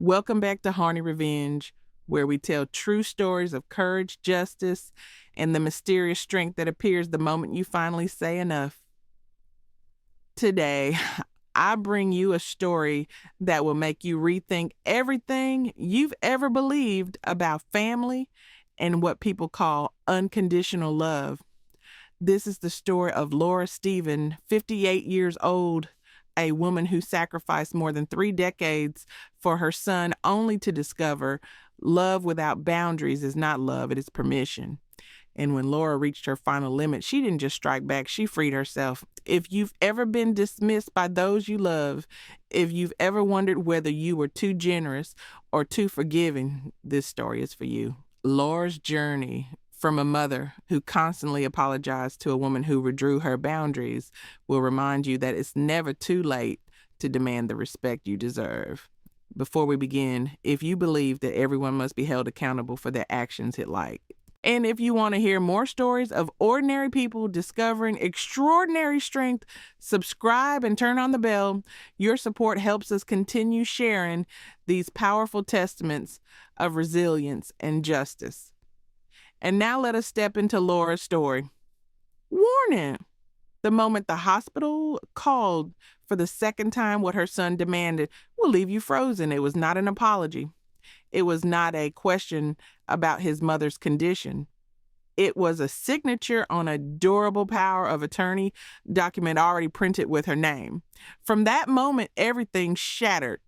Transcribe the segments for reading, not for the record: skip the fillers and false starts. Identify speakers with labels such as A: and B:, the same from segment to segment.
A: Welcome back to Harny Revenge, where we tell true stories of courage, justice, and the mysterious strength that appears the moment you finally say enough. Today, I bring you a story that will make you rethink everything you've ever believed about family and what people call unconditional love. This is the story of Laura Stephen, 58 years old, a woman who sacrificed more than 3 decades for her son only to discover love without boundaries is not love, it is permission. And when Laura reached her final limit, she didn't just strike back, she freed herself. If you've ever been dismissed by those you love, if you've ever wondered whether you were too generous or too forgiving, this story is for you. Laura's journey from a mother who constantly apologized to a woman who withdrew her boundaries will remind you that it's never too late to demand the respect you deserve. Before we begin, if you believe that everyone must be held accountable for their actions, hit like. And if you want to hear more stories of ordinary people discovering extraordinary strength, subscribe and turn on the bell. Your support helps us continue sharing these powerful testaments of resilience and justice. And now let us step into Laura's story. Warning! The moment the hospital called for the second time what her son demanded will leave you frozen. It was not an apology. It was not a question about his mother's condition. It was a signature on a durable power of attorney document already printed with her name. From that moment, everything shattered.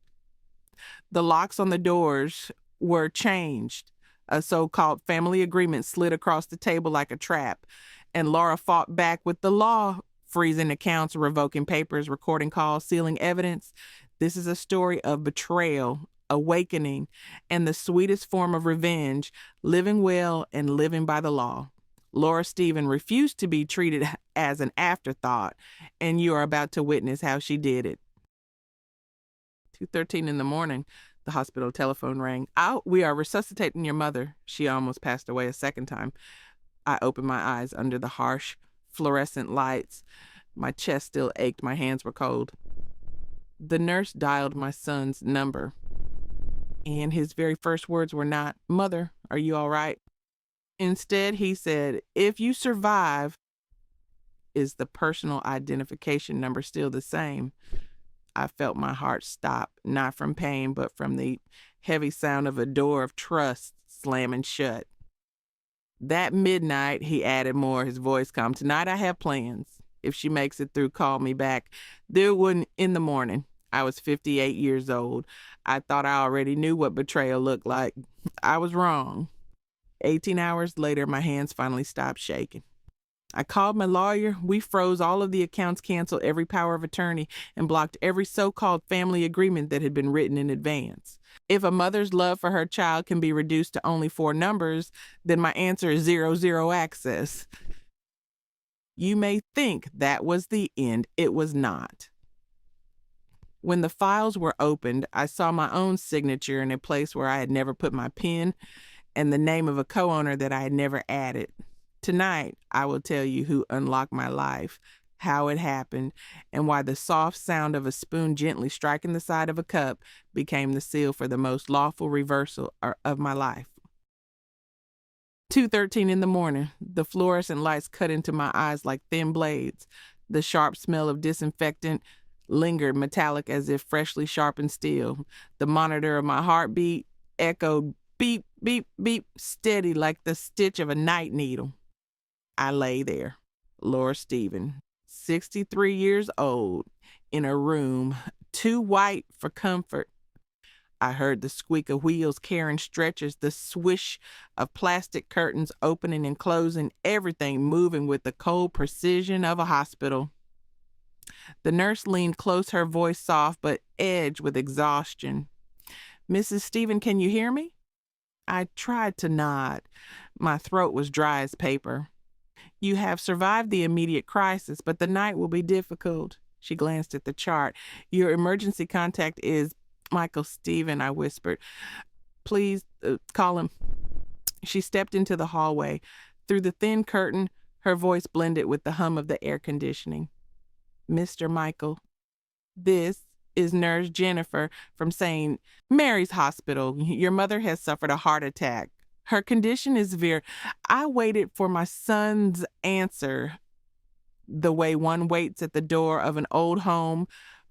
A: The locks on the doors were changed. A so-called family agreement slid across the table like a trap, and Laura fought back with the law, freezing accounts, revoking papers, recording calls, sealing evidence. This is a story of betrayal, awakening, and the sweetest form of revenge, living well and living by the law. Laura Stephen refused to be treated as an afterthought, and you are about to witness how she did it. 2:13 in the morning. The hospital telephone rang. We are resuscitating your mother. She almost passed away a second time. I opened my eyes under the harsh, fluorescent lights. My chest still ached. My hands were cold. The nurse dialed my son's number, and his very first words were not, "Mother, are you all right?" Instead, he said, "If you survive, is the personal identification number still the same?" I felt my heart stop, not from pain, but from the heavy sound of a door of trust slamming shut. That midnight, he added more, his voice calm. "Tonight I have plans. If she makes it through, call me back. There wouldn't in the morning." I was 58 years old. I thought I already knew what betrayal looked like. I was wrong. 18 hours later, my hands finally stopped shaking. I called my lawyer. We froze all of the accounts, canceled every power of attorney, and blocked every so-called family agreement that had been written in advance. If a mother's love for her child can be reduced to only 4 numbers, then my answer is 0 access. You may think that was the end. It was not. When the files were opened, I saw my own signature in a place where I had never put my pen and the name of a co-owner that I had never added. Tonight, I will tell you who unlocked my life, how it happened, and why the soft sound of a spoon gently striking the side of a cup became the seal for the most lawful reversal of my life. 2:13 in the morning. The fluorescent lights cut into my eyes like thin blades. The sharp smell of disinfectant lingered metallic as if freshly sharpened steel. The monitor of my heartbeat echoed beep, beep, beep, steady like the stitch of a night needle. I lay there, Laura Stephen, 63 years old, in a room too white for comfort. I heard the squeak of wheels carrying stretchers, the swish of plastic curtains opening and closing, everything moving with the cold precision of a hospital. The nurse leaned close, her voice soft but edged with exhaustion. "Mrs. Stephen, can you hear me?" I tried to nod. My throat was dry as paper. "You have survived the immediate crisis, but the night will be difficult." She glanced at the chart. "Your emergency contact is Michael Stephen," I whispered. "Please call him." She stepped into the hallway. Through the thin curtain, her voice blended with the hum of the air conditioning. "Mr. Michael, this is Nurse Jennifer from St. Mary's Hospital. Your mother has suffered a heart attack. Her condition is severe. I waited for my son's answer the way one waits at the door of an old home,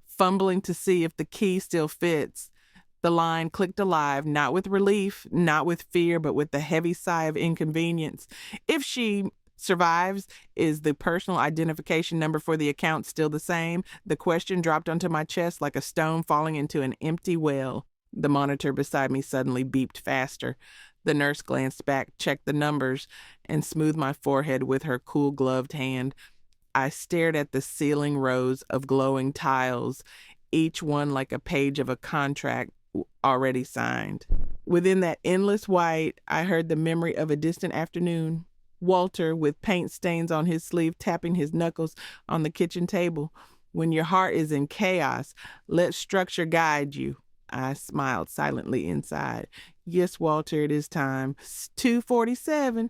A: fumbling to see if the key still fits. The line clicked alive, not with relief, not with fear, but with the heavy sigh of inconvenience. If she survives, is the personal identification number for the account still the same? The question dropped onto my chest like a stone falling into an empty well. The monitor beside me suddenly beeped faster. The nurse glanced back, checked the numbers, and smoothed my forehead with her cool gloved hand. I stared at the ceiling rows of glowing tiles, each one like a page of a contract already signed. Within that endless white, I heard the memory of a distant afternoon. Walter, with paint stains on his sleeve, tapping his knuckles on the kitchen table. When your heart is in chaos, let structure guide you. I smiled silently inside. Yes, Walter, it is time. It's 2:47.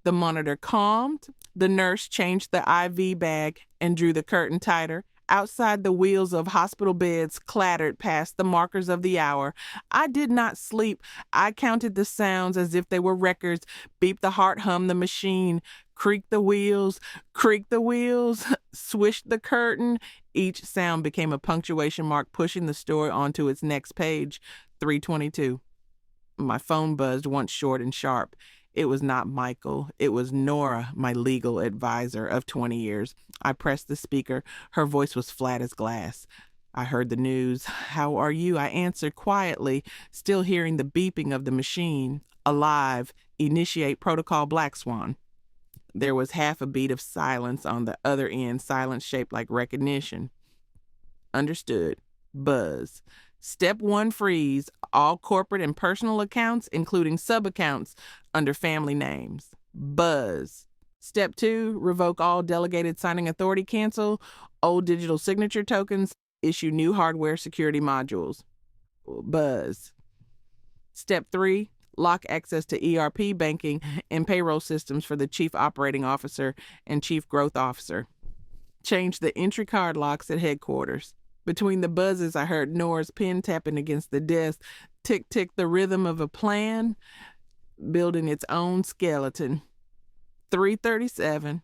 A: The monitor calmed. The nurse changed the IV bag and drew the curtain tighter. Outside, the wheels of hospital beds clattered past the markers of the hour. I did not sleep. I counted the sounds as if they were records. Beep the heart, hum the machine. Creak the wheels, swish the curtain. Each sound became a punctuation mark, pushing the story onto its next page. 3:22. My phone buzzed once short and sharp. It was not Michael. It was Nora, my legal advisor of 20 years. I pressed the speaker. Her voice was flat as glass. I heard the news. How are you? I answered quietly, still hearing the beeping of the machine. Alive. Initiate protocol Black Swan. There was half a beat of silence on the other end, silence shaped like recognition. Understood. Buzz. Step 1, freeze all corporate and personal accounts, including sub-accounts, under family names. Buzz. Step 2, revoke all delegated signing authority, cancel old digital signature tokens, issue new hardware security modules. Buzz. Step 3, lock access to ERP, banking, and payroll systems for the Chief Operating Officer and Chief Growth Officer. Change the entry card locks at headquarters. Between the buzzes, I heard Nora's pen tapping against the desk. Tick, tick, the rhythm of a plan, building its own skeleton. 3:37.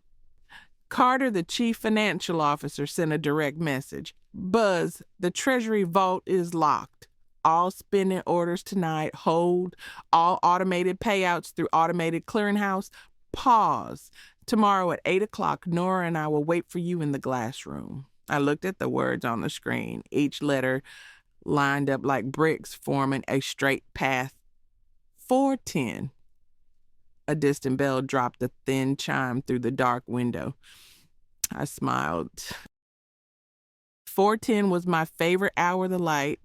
A: Carter, the chief financial officer, sent a direct message. Buzz, the Treasury vault is locked. All spending orders tonight, hold. All automated payouts through automated clearinghouse, pause. Tomorrow at 8 o'clock, Nora and I will wait for you in the glass room. I looked at the words on the screen, each letter lined up like bricks, forming a straight path. 4:10. A distant bell dropped a thin chime through the dark window. I smiled. 4:10 was my favorite hour of the light.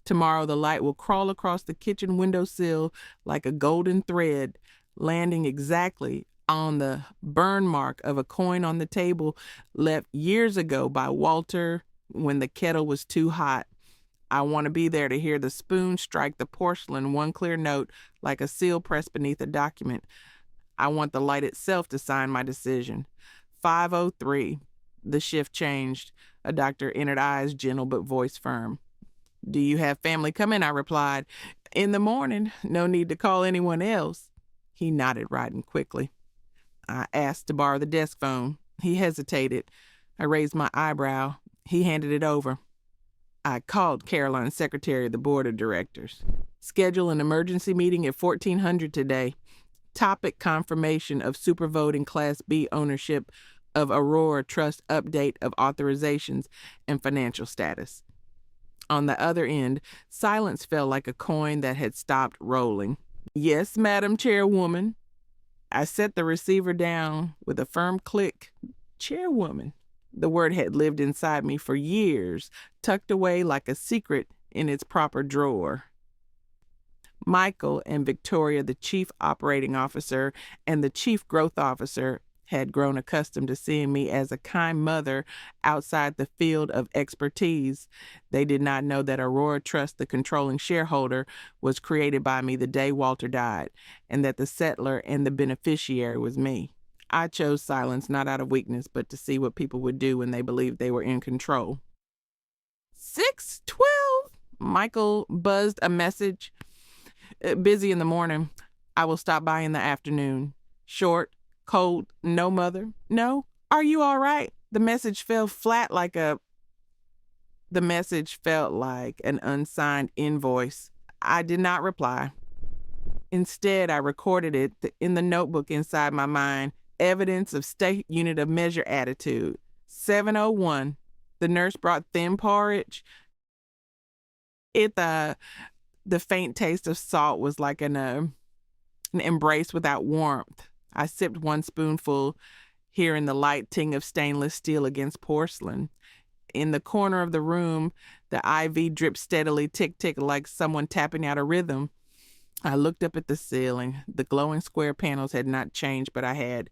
A: Tomorrow the light will crawl across the kitchen windowsill like a golden thread, landing exactly on the burn mark of a coin on the table left years ago by Walter when the kettle was too hot. I want to be there to hear the spoon strike the porcelain, one clear note like a seal pressed beneath a document. I want the light itself to sign my decision. 5:03. The shift changed. A doctor entered, eyes gentle but voice firm. Do you have family coming? I replied. In the morning. No need to call anyone else. He nodded right and quickly. I asked to borrow the desk phone. He hesitated. I raised my eyebrow. He handed it over. I called Caroline, secretary of the board of directors. Schedule an emergency meeting at 1400 today. Topic: confirmation of supervoting Class B ownership of Aurora Trust, update of authorizations and financial status. On the other end, silence fell like a coin that had stopped rolling. Yes, Madam Chairwoman. I set the receiver down with a firm click. Chairwoman. The word had lived inside me for years, tucked away like a secret in its proper drawer. Michael and Victoria, the chief operating officer and the chief growth officer, had grown accustomed to seeing me as a kind mother outside the field of expertise. They did not know that Aurora Trust, the controlling shareholder, was created by me the day Walter died, and that the settler and the beneficiary was me. I chose silence not out of weakness, but to see what people would do when they believed they were in control. 6:12. Michael buzzed a message. Busy in the morning. I will stop by in the afternoon. Short, cold, no mother. No? Are you all right? The message felt like an unsigned invoice. I did not reply. Instead, I recorded it in the notebook inside my mind. Evidence of state unit of measure attitude. 7:01. The nurse brought thin porridge. The faint taste of salt was like an embrace without warmth. I sipped one spoonful, hearing the light ting of stainless steel against porcelain. In the corner of the room, the IV dripped steadily, tick-tick, like someone tapping out a rhythm. I looked up at the ceiling. The glowing square panels had not changed, but I had.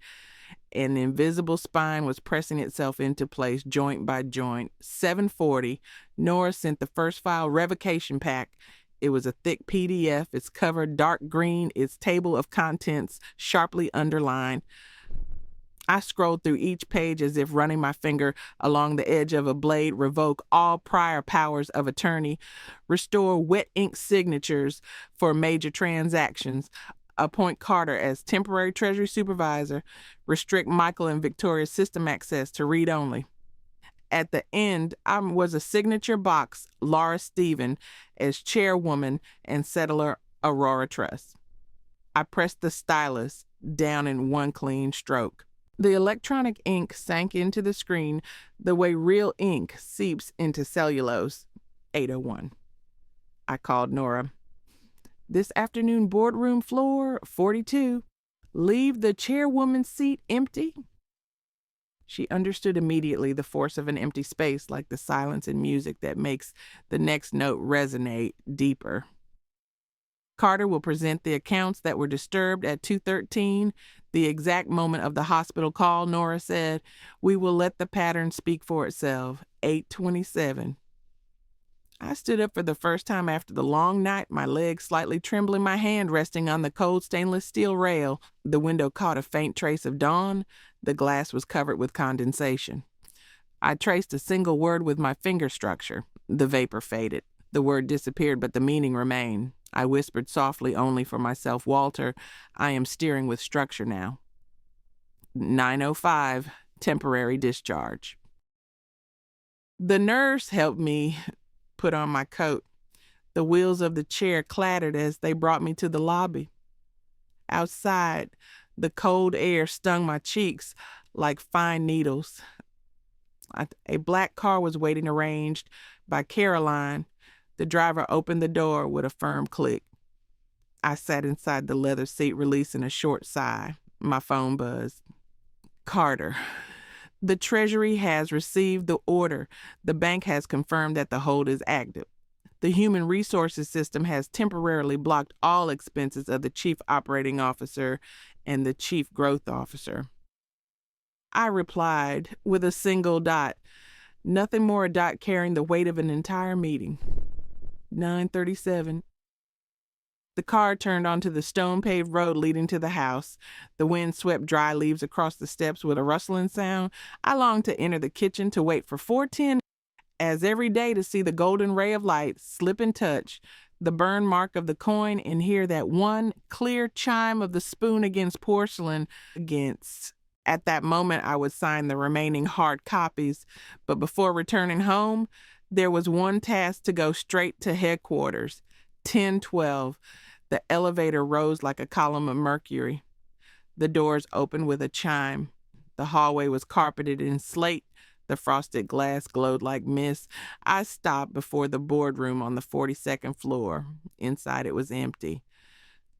A: An invisible spine was pressing itself into place, joint by joint. 7:40. Nora sent the first file revocation pack. It was a thick PDF, its cover dark green, its table of contents sharply underlined. I scrolled through each page as if running my finger along the edge of a blade. Revoke all prior powers of attorney. Restore wet ink signatures for major transactions. Appoint Carter as temporary Treasury supervisor. Restrict Michael and Victoria's system access to read only. At the end was a signature box, Laura Stephen as chairwoman and settler Aurora Trust. I pressed the stylus down in one clean stroke. The electronic ink sank into the screen the way real ink seeps into cellulose. 8:01. I called Nora. This afternoon boardroom floor, 42. Leave the chairwoman's seat empty? She understood immediately the force of an empty space, like the silence in music that makes the next note resonate deeper. Carter will present the accounts that were disturbed at 2:13, the exact moment of the hospital call, Nora said. We will let the pattern speak for itself. 8:27. I stood up for the first time after the long night, my legs slightly trembling, my hand resting on the cold stainless steel rail. The window caught a faint trace of dawn. The glass was covered with condensation. I traced a single word with my finger structure. The vapor faded. The word disappeared, but the meaning remained. I whispered softly only for myself, Walter, I am steering with structure now. 9:05, temporary discharge. The nurse helped me put on my coat. The wheels of the chair clattered as they brought me to the lobby. Outside, the cold air stung my cheeks like fine needles. A black car was waiting arranged by Caroline. The driver opened the door with a firm click. I sat inside the leather seat, releasing a short sigh. My phone buzzed. Carter. The Treasury has received the order. The bank has confirmed that the hold is active. The human resources system has temporarily blocked all expenses of the chief operating officer and the chief growth officer. I replied with a single dot. Nothing more a dot carrying the weight of an entire meeting. 9:37. The car turned onto the stone-paved road leading to the house. The wind swept dry leaves across the steps with a rustling sound. I longed to enter the kitchen to wait for 4:10, as every day to see the golden ray of light slip and touch the burn mark of the coin and hear that one clear chime of the spoon against porcelain. At that moment, I would sign the remaining hard copies. But before returning home, there was one task to go straight to headquarters. 10:12. The elevator rose like a column of mercury. The doors opened with a chime. The hallway was carpeted in slate. The frosted glass glowed like mist. I stopped before the boardroom on the 42nd floor. Inside it was empty.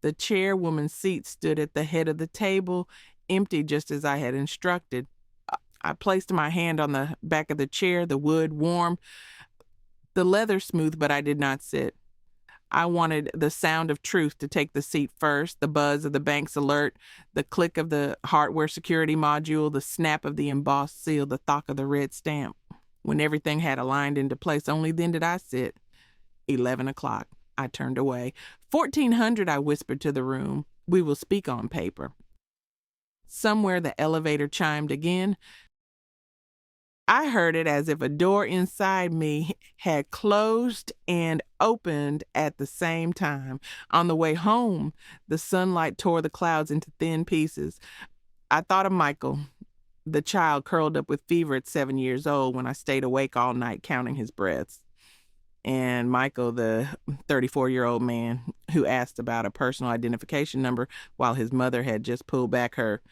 A: The chairwoman's seat stood at the head of the table, empty just as I had instructed. I placed my hand on the back of the chair, the wood warm, the leather smooth, but I did not sit. I wanted the sound of truth to take the seat first, the buzz of the bank's alert, the click of the hardware security module, the snap of the embossed seal, the thok of the red stamp. When everything had aligned into place, only then did I sit. 11 o'clock. I turned away. 1400, I whispered to the room. We will speak on paper. Somewhere the elevator chimed again. I heard it as if a door inside me had closed and opened at the same time. On the way home, the sunlight tore the clouds into thin pieces. I thought of Michael, the child curled up with fever at 7 years old when I stayed awake all night counting his breaths. And Michael, the 34-year-old man who asked about a personal identification number while his mother had just pulled back her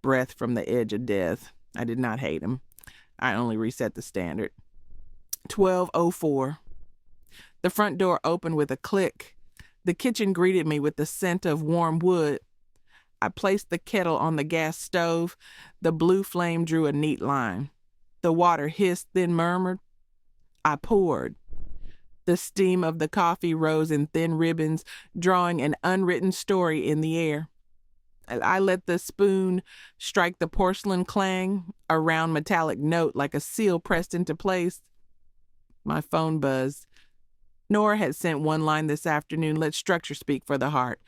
A: breath from the edge of death. I did not hate him. I only reset the standard. 12:04. The front door opened with a click. The kitchen greeted me with the scent of warm wood. I placed the kettle on the gas stove. The blue flame drew a neat line. The water hissed, then murmured. I poured. The steam of the coffee rose in thin ribbons, drawing an unwritten story in the air. I let the spoon strike the porcelain clang, a round metallic note like a seal pressed into place. My phone buzzed. Nora had sent one line this afternoon, let structure speak for the heart.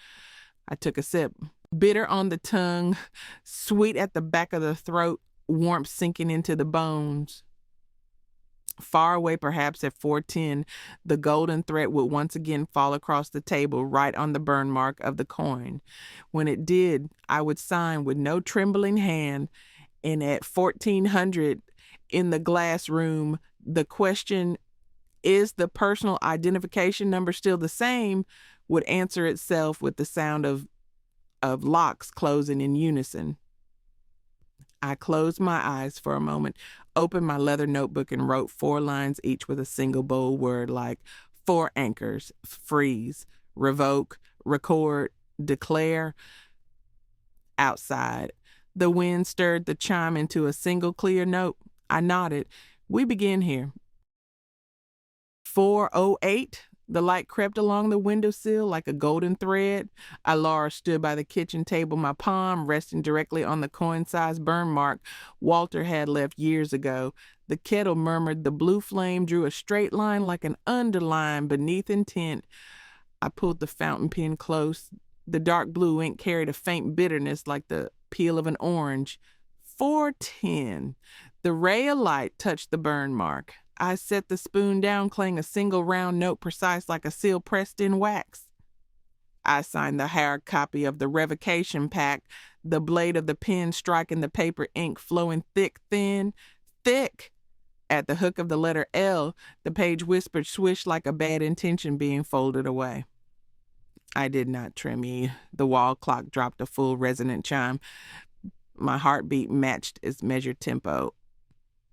A: I took a sip. Bitter on the tongue, sweet at the back of the throat, warmth sinking into the bones. Far away, perhaps at 4:10, the golden thread would once again fall across the table right on the burn mark of the coin. When it did, I would sign with no trembling hand, and at 1400 in the glass room, the question, is the personal identification number still the same, would answer itself with the sound of locks closing in unison. I closed my eyes for a moment, opened my leather notebook, and wrote 4 lines each with a single bold word like 4 anchors, freeze, revoke, record, declare. Outside, the wind stirred the chime into a single clear note. I nodded. We begin here. 4:08. The light crept along the windowsill like a golden thread. Laura stood by the kitchen table, my palm resting directly on the coin-sized burn mark Walter had left years ago. The kettle murmured. The blue flame drew a straight line like an underline beneath intent. I pulled the fountain pen close. The dark blue ink carried a faint bitterness like the peel of an orange. 4:10. The ray of light touched the burn mark. I set the spoon down, clang a single round note precise like a seal pressed in wax. I signed the hard copy of the revocation pack, the blade of the pen striking the paper, ink flowing thick. At the hook of the letter L, the page whispered swish like a bad intention being folded away. I did not trim ye. The wall clock dropped a full resonant chime. My heartbeat matched its measured tempo.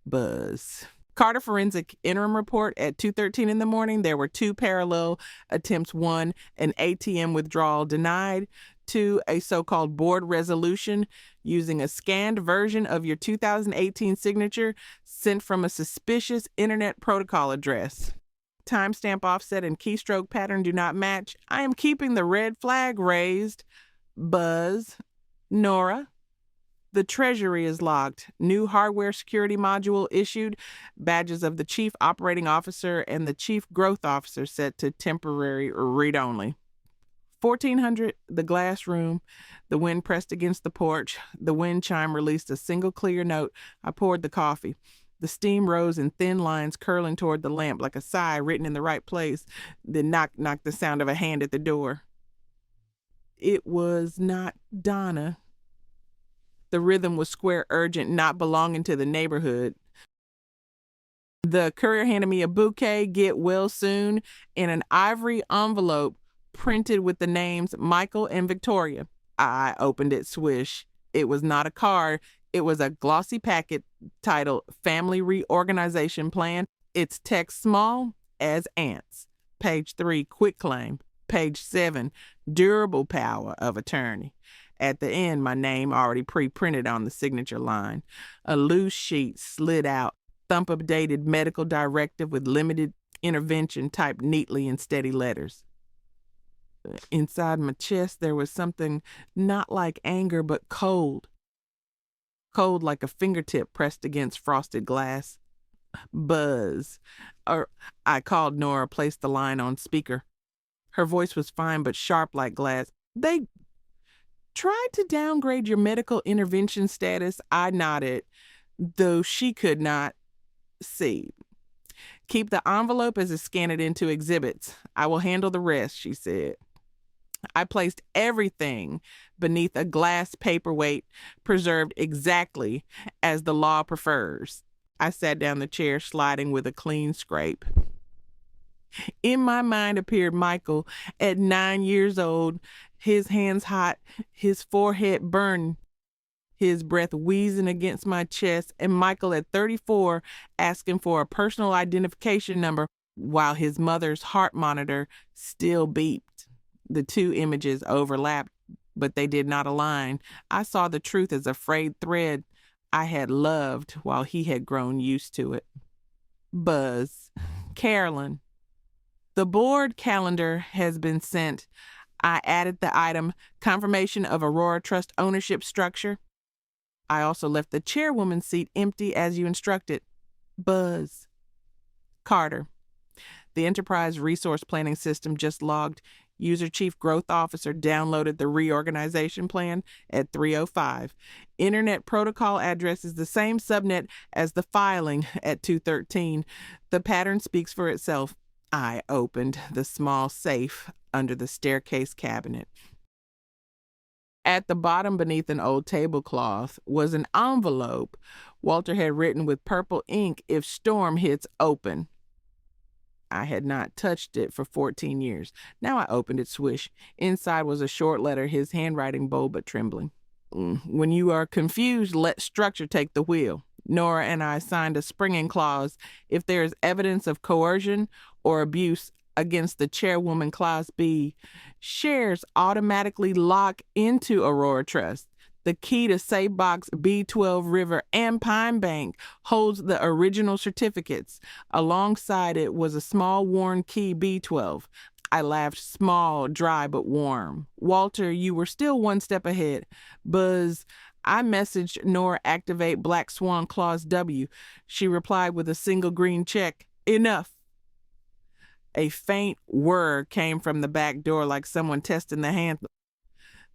A: Buzz. Carter Forensic Interim Report at 2:13 in the morning. There were 2 parallel attempts. 1, an ATM withdrawal denied. 2, a so-called board resolution using a scanned version of your 2018 signature sent from a suspicious internet protocol address. Timestamp offset and keystroke pattern do not match. I am keeping the red flag raised. Buzz. Nora. The Treasury is locked. New hardware security module issued. Badges of the Chief Operating Officer and the Chief Growth Officer set to temporary read-only. 1400, the glass room. The wind pressed against the porch. The wind chime released a single clear note. I poured the coffee. The steam rose in thin lines curling toward the lamp like a sigh written in the right place. Then knock the sound of a hand at the door. It was not Donna. The rhythm was square, urgent, not belonging to the neighborhood. The courier handed me a bouquet, get well soon, in an ivory envelope printed with the names Michael and Victoria. I opened it, swish. It was not a card. It was a glossy packet titled Family Reorganization Plan. Its text small as ants. Page 3, quitclaim. Page 7, durable power of attorney. At the end, my name already pre-printed on the signature line. A loose sheet slid out, thump-updated medical directive with limited intervention typed neatly in steady letters. Inside my chest, there was something not like anger, but cold. Cold like a fingertip pressed against frosted glass. Buzz. I called Nora, placed the line on speaker. Her voice was fine but sharp like glass. They tried to downgrade your medical intervention status. I nodded, though she could not. C. Keep the envelope as I scan it into exhibits. I will handle the rest, she said. I placed everything beneath a glass paperweight preserved exactly as the law prefers. I sat down the chair, sliding with a clean scrape. In my mind appeared Michael at 9 years old, his hands hot, his forehead burned, his breath wheezing against my chest, and Michael at 34 asking for a personal identification number while his mother's heart monitor still beeped. The two images overlapped, but they did not align. I saw the truth as a frayed thread I had loved while he had grown used to it. Buzz. Carolyn. The board calendar has been sent. I added the item, confirmation of Aurora Trust ownership structure. I also left the chairwoman's seat empty as you instructed. Buzz. Carter. The enterprise resource planning system just logged. User Chief Growth Officer downloaded the reorganization plan at 3:05. Internet protocol address is the same subnet as the filing at 2:13. The pattern speaks for itself. I opened the small safe under the staircase cabinet. At the bottom, beneath an old tablecloth, was an envelope Walter had written with purple ink, "If storm hits, open." I had not touched it for 14 years. Now I opened it, swish. Inside was a short letter, his handwriting bold but trembling. When you are confused, let structure take the wheel. Nora and I signed a springing clause. If there is evidence of coercion or abuse against the chairwoman, Clause B, shares automatically lock into Aurora Trust. The key to Safe Box B12 River and Pine Bank holds the original certificates. Alongside it was a small worn key B12. I laughed, small, dry, but warm. Walter, you were still one step ahead. Buzz, I messaged Nora activate Black Swan Clause W. She replied with a single green check. Enough. A faint whir came from the back door like someone testing the hand.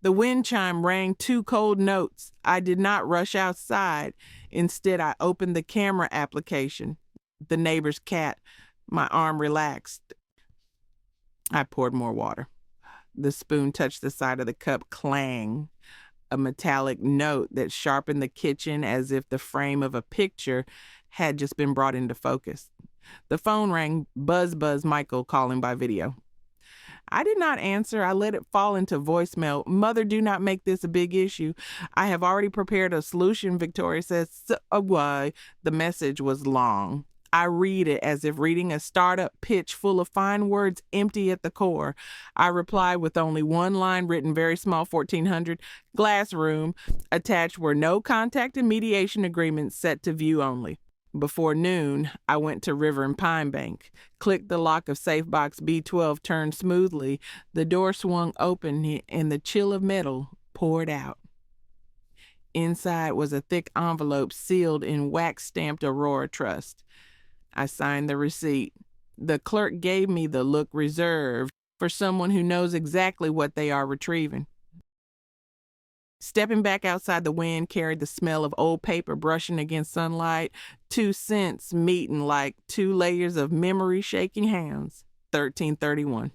A: The wind chime rang 2 cold notes. I did not rush outside. Instead, I opened the camera application. The neighbor's cat. My arm relaxed. I poured more water. The spoon touched the side of the cup. Clang. A metallic note that sharpened the kitchen as if the frame of a picture had just been brought into focus. The phone rang. Buzz, Michael calling by video. I did not answer. I let it fall into voicemail. Mother, do not make this a big issue. I have already prepared a solution, Victoria says. Why? The message was long. I read it as if reading a startup pitch full of fine words empty at the core. I replied with only one line written very small, 1400, glass room. Attached were no contact and mediation agreements set to view only. Before noon, I went to River and Pine Bank, clicked the lock of safe box B12, turned smoothly. The door swung open and the chill of metal poured out. Inside was a thick envelope sealed in wax-stamped Aurora Trust. I signed the receipt. The clerk gave me the look reserved for someone who knows exactly what they are retrieving. Stepping back outside, the wind carried the smell of old paper brushing against sunlight, 2 scents meeting like 2 layers of memory shaking hands. 1331.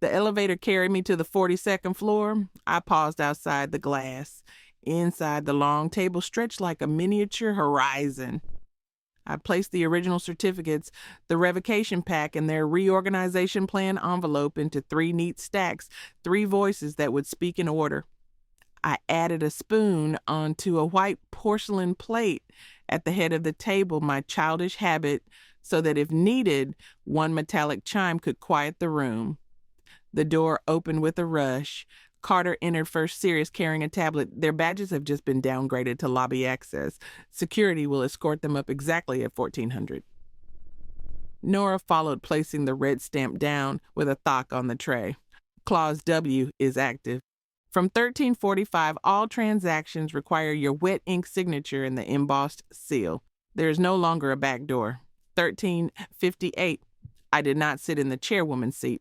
A: The elevator carried me to the 42nd floor. I paused outside the glass. Inside, the long table stretched like a miniature horizon. I placed the original certificates, the revocation pack, and their reorganization plan envelope into 3 neat stacks, 3 voices that would speak in order. I added a spoon onto a white porcelain plate at the head of the table, my childish habit, so that if needed, one metallic chime could quiet the room. The door opened with a rush. Carter entered first serious, carrying a tablet. Their badges have just been downgraded to lobby access. Security will escort them up exactly at 1400. Nora followed, placing the red stamp down with a thock on the tray. Clause W is active. From 1345, all transactions require your wet ink signature and the embossed seal. There is no longer a back door. 1358. I did not sit in the chairwoman's seat.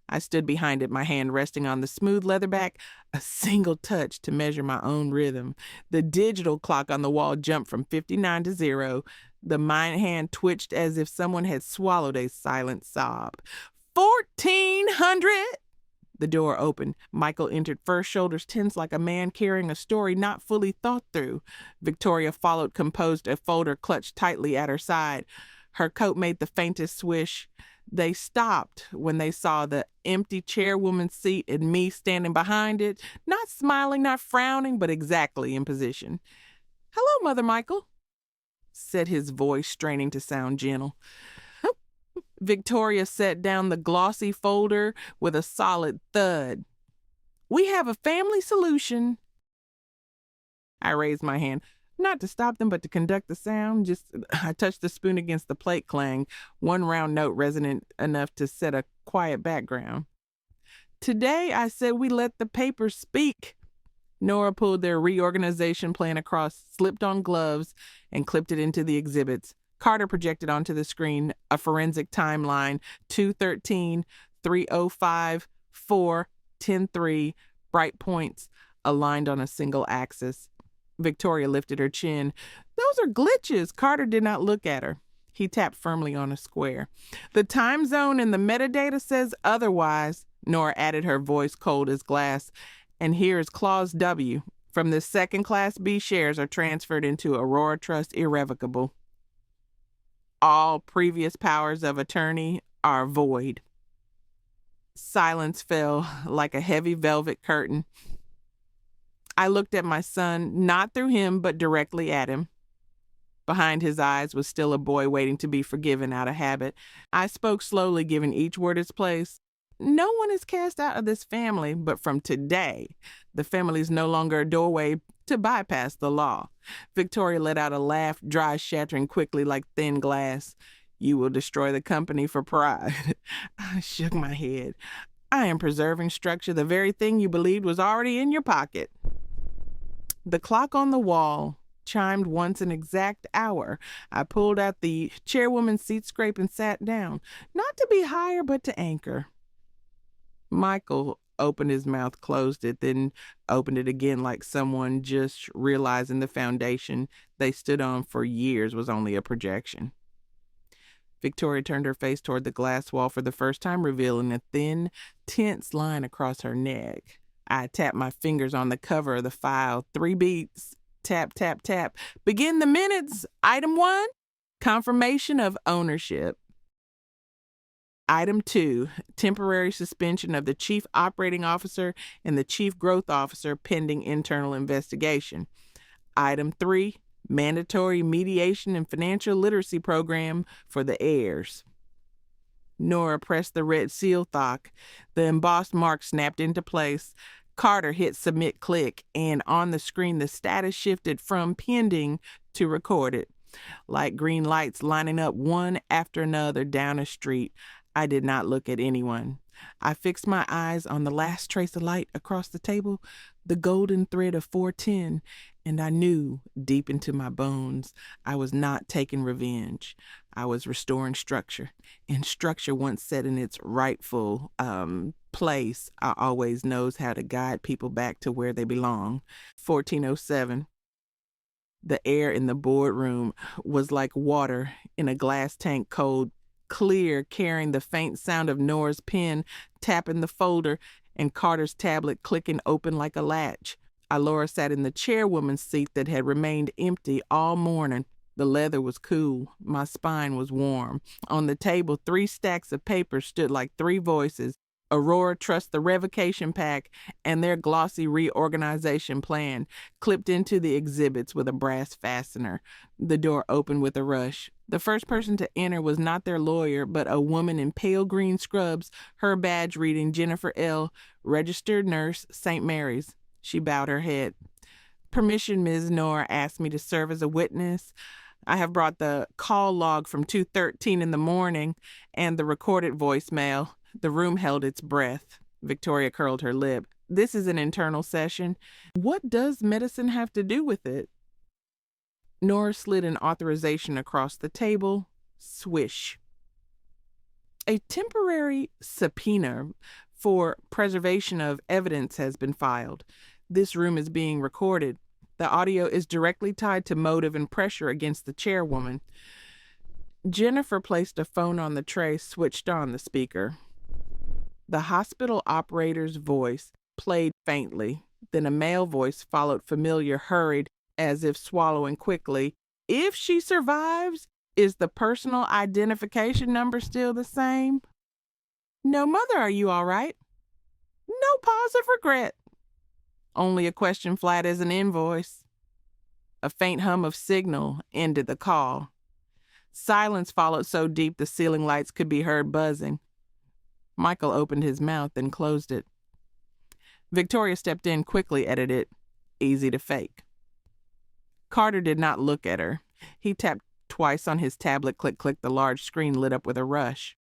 A: I stood behind it, my hand resting on the smooth leather back, a single touch to measure my own rhythm. The digital clock on the wall jumped from 59 to 0. The mine hand twitched as if someone had swallowed a silent sob. 1,400! The door opened. Michael entered first, shoulders tense like a man carrying a story not fully thought through. Victoria followed, composed, a folder clutched tightly at her side. Her coat made the faintest swish. They stopped when they saw the empty chairwoman's seat and me standing behind it, not smiling, not frowning, but exactly in position. "Hello, Mother Michael," said his voice, straining to sound gentle. Victoria set down the glossy folder with a solid thud. "We have a family solution." I raised my hand, not to stop them, but to conduct the sound. I touched the spoon against the plate clang, one round note resonant enough to set a quiet background. "Today I said we let the papers speak." Nora pulled their reorganization plan across, slipped on gloves, and clipped it into the exhibits. Carter projected onto the screen a forensic timeline: 2/13, 3/05, 4, 10/3, bright points aligned on a single axis. Victoria lifted her chin. "Those are glitches." Carter did not look at her. He tapped firmly on a square. "The time zone in the metadata says otherwise," Nora added, her voice cold as glass. "And here's Clause W. From this second Class B shares are transferred into Aurora Trust irrevocable. All previous powers of attorney are void." Silence fell like a heavy velvet curtain. I looked at my son, not through him, but directly at him. Behind his eyes was still a boy waiting to be forgiven out of habit. I spoke slowly, giving each word its place. "No one is cast out of this family, but from today, the family is no longer a doorway to bypass the law." Victoria let out a laugh, dry, shattering quickly like thin glass. "You will destroy the company for pride." I shook my head. "I am preserving structure, the very thing you believed was already in your pocket." The clock on the wall chimed once an exact hour. I pulled out the chairwoman's seat scrape and sat down, not to be higher, but to anchor. Michael opened his mouth, closed it, then opened it again like someone just realizing the foundation they stood on for years was only a projection. Victoria turned her face toward the glass wall for the first time, revealing a thin, tense line across her neck. I tapped my fingers on the cover of the file. 3 beats. Tap, tap, tap. "Begin the minutes. Item 1, confirmation of ownership. Item 2, temporary suspension of the Chief Operating Officer and the Chief Growth Officer pending internal investigation. Item 3, mandatory mediation and financial literacy program for the heirs." Nora pressed the red seal thock. The embossed mark snapped into place. Carter hit submit click, and on the screen the status shifted from pending to recorded, like green lights lining up one after another down a street. I did not look at anyone. I fixed my eyes on the last trace of light across the table, the golden thread of 410, and I knew deep into my bones I was not taking revenge. I was restoring structure, and structure, once set in its rightful place, always knows how to guide people back to where they belong. 1407. The air in the boardroom was like water in a glass tank, cold, clear, carrying the faint sound of Nora's pen tapping the folder and Carter's tablet clicking open like a latch. Alora sat in the chairwoman's seat that had remained empty all morning. The leather was cool. My spine was warm. On the table, 3 stacks of papers stood like 3 voices: Aurora Trust, the revocation pack, and their glossy reorganization plan, clipped into the exhibits with a brass fastener. The door opened with a rush. The first person to enter was not their lawyer, but a woman in pale green scrubs, her badge reading Jennifer L., registered nurse, St. Mary's. She bowed her head. "Permission, Ms. Nora asked me to serve as a witness. I have brought the call log from 2:13 in the morning and the recorded voicemail." The room held its breath. Victoria curled her lip. "This is an internal session. What does medicine have to do with it?" Nora slid an authorization across the table. Swish. "A temporary subpoena for preservation of evidence has been filed. This room is being recorded. The audio is directly tied to motive and pressure against the chairwoman. Jennifer placed a phone on the tray, switched on the speaker. The hospital operator's voice played faintly. Then a male voice followed, familiar, hurried, as if swallowing quickly. If she survives, is the personal identification number still the same? No, Mother, are you all right? No pause of regret. Only a question flat as an invoice. A faint hum of signal ended the call. Silence followed so deep the ceiling lights could be heard buzzing. Michael opened his mouth and closed it. Victoria stepped in, quickly edited, easy to fake. Carter did not look at her. He tapped twice on his tablet, click, click, the large screen lit up with a rush.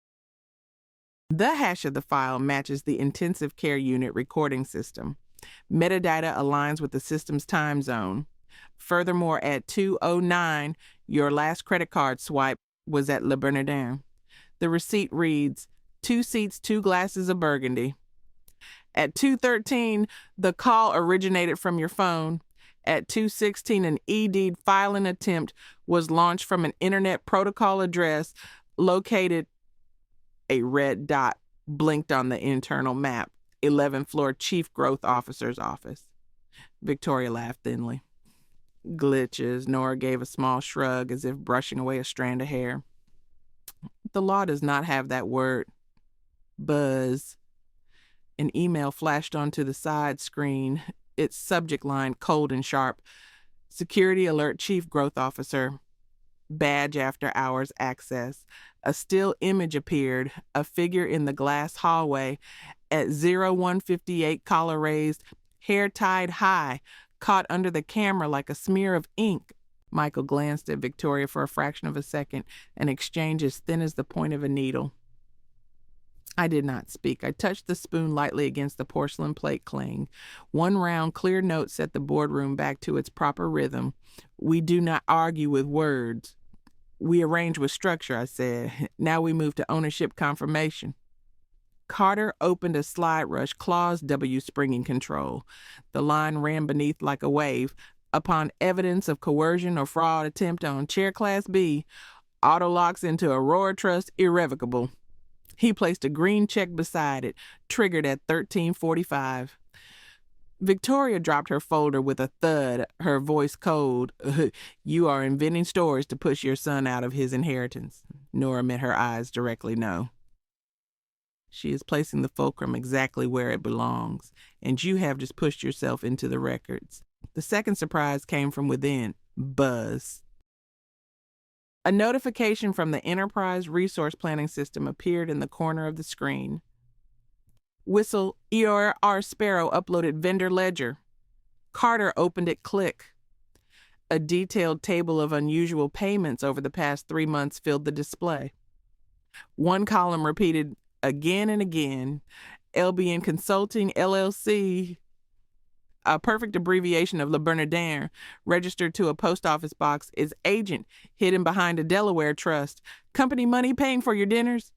A: The hash of the file matches the intensive care unit recording system. Metadata aligns with the system's time zone. Furthermore, at 2:09, your last credit card swipe was at Le Bernardin. The receipt reads, 2 seats, 2 glasses of Burgundy. At 2:13, the call originated from your phone. At 2:16, an ED filing attempt was launched from an internet protocol address located. A red dot blinked on the internal map. 11th floor Chief Growth Officer's office. Victoria laughed thinly. Glitches, Nora gave a small shrug as if brushing away a strand of hair. The law does not have that word. Buzz. An email flashed onto the side screen, its subject line cold and sharp. Security alert, Chief Growth Officer. Badge after hours access. A still image appeared, a figure in the glass hallway at 0158, collar raised, hair tied high, caught under the camera like a smear of ink. Michael glanced at Victoria for a fraction of a second, an exchange as thin as the point of a needle. I did not speak. I touched the spoon lightly against the porcelain plate cling. One round, clear note set the boardroom back to its proper rhythm. We do not argue with words. We arrange with structure, I said. Now we move to ownership confirmation. Carter opened a slide rush, claws W springing control. The line ran beneath like a wave. Upon evidence of coercion or fraud attempt on Chair Class B, auto locks into Aurora Trust irrevocable. He placed a green check beside it, triggered at 13:45. Victoria dropped her folder with a thud, her voice cold. You are inventing stories to push your son out of his inheritance. Nora met her eyes directly no. She is placing the fulcrum exactly where it belongs, and you have just pushed yourself into the records. The second surprise came from within. Buzz. A notification from the Enterprise Resource Planning System appeared in the corner of the screen. Whistle, EOR Sparrow uploaded vendor ledger. Carter opened it, click. A detailed table of unusual payments over the past 3 months filled the display. One column repeated again and again, LBN Consulting, LLC, a perfect abbreviation of Le Bernardin, registered to a post office box, is agent hidden behind a Delaware trust. Company money paying for your dinners?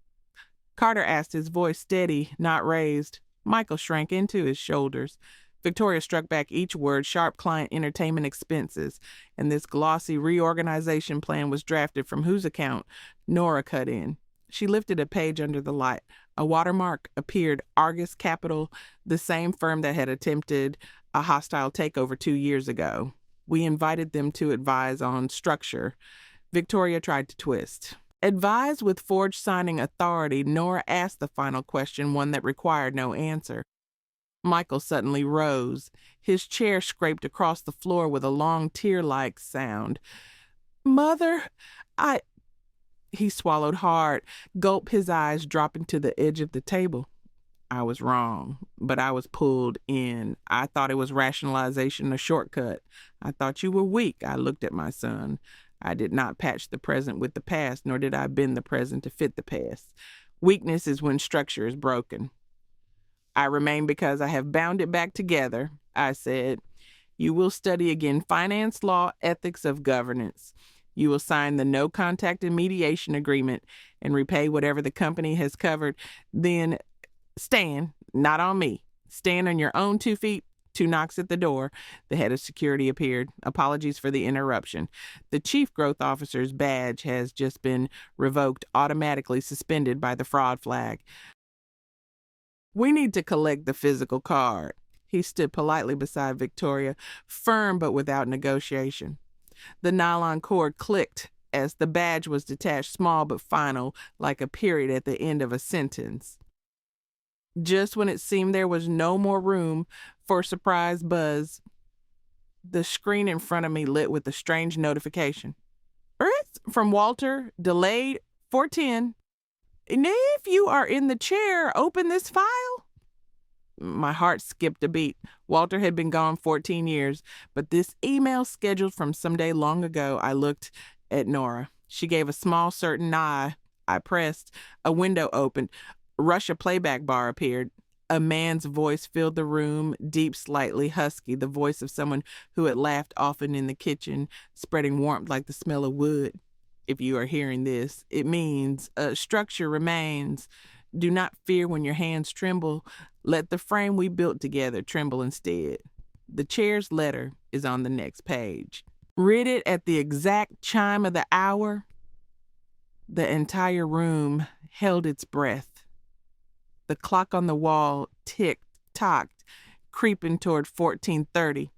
A: Carter asked, his voice steady, not raised. Michael shrank into his shoulders. Victoria struck back each word, sharp client entertainment expenses. And this glossy reorganization plan was drafted from whose account? Nora cut in. She lifted a page under the light. A watermark appeared, Argus Capital, the same firm that had attempted a hostile takeover 2 years ago. We invited them to advise on structure. Victoria tried to twist. Advised with forged signing authority, Nora asked the final question, one that required no answer. Michael suddenly rose. His chair scraped across the floor with a long tear-like sound. Mother, He swallowed hard, gulped, his eyes dropping to the edge of the table. I was wrong, but I was pulled in. I thought it was rationalization, a shortcut. I thought you were weak. I looked at my son. I did not patch the present with the past, nor did I bend the present to fit the past. Weakness is when structure is broken. I remain because I have bound it back together, I said. You will study again finance law, ethics of governance. You will sign the no contact and mediation agreement and repay whatever the company has covered. Then stand, not on me. Stand on your own 2 feet. 2 knocks at the door. The head of security appeared. Apologies for the interruption. The chief growth officer's badge has just been revoked, automatically suspended by the fraud flag. We need to collect the physical card. He stood politely beside Victoria, firm but without negotiation. The nylon cord clicked as the badge was detached, small but final, like a period at the end of a sentence. Just when it seemed there was no more room for a surprise buzz, the screen in front of me lit with a strange notification. From Walter, delayed 410. If you are in the chair, open this file. My heart skipped a beat. Walter had been gone 14 years, but this email scheduled from some day long ago. I looked at Nora. She gave a small, certain nod. I pressed. A window opened. Russia playback bar appeared. A man's voice filled the room, deep, slightly husky, the voice of someone who had laughed often in the kitchen, spreading warmth like the smell of wood. If you are hearing this, it means structure remains. Do not fear when your hands tremble. Let the frame we built together tremble instead. The chair's letter is on the next page. Read it at the exact chime of the hour. The entire room held its breath. The clock on the wall ticked-tocked, creeping toward 14:30.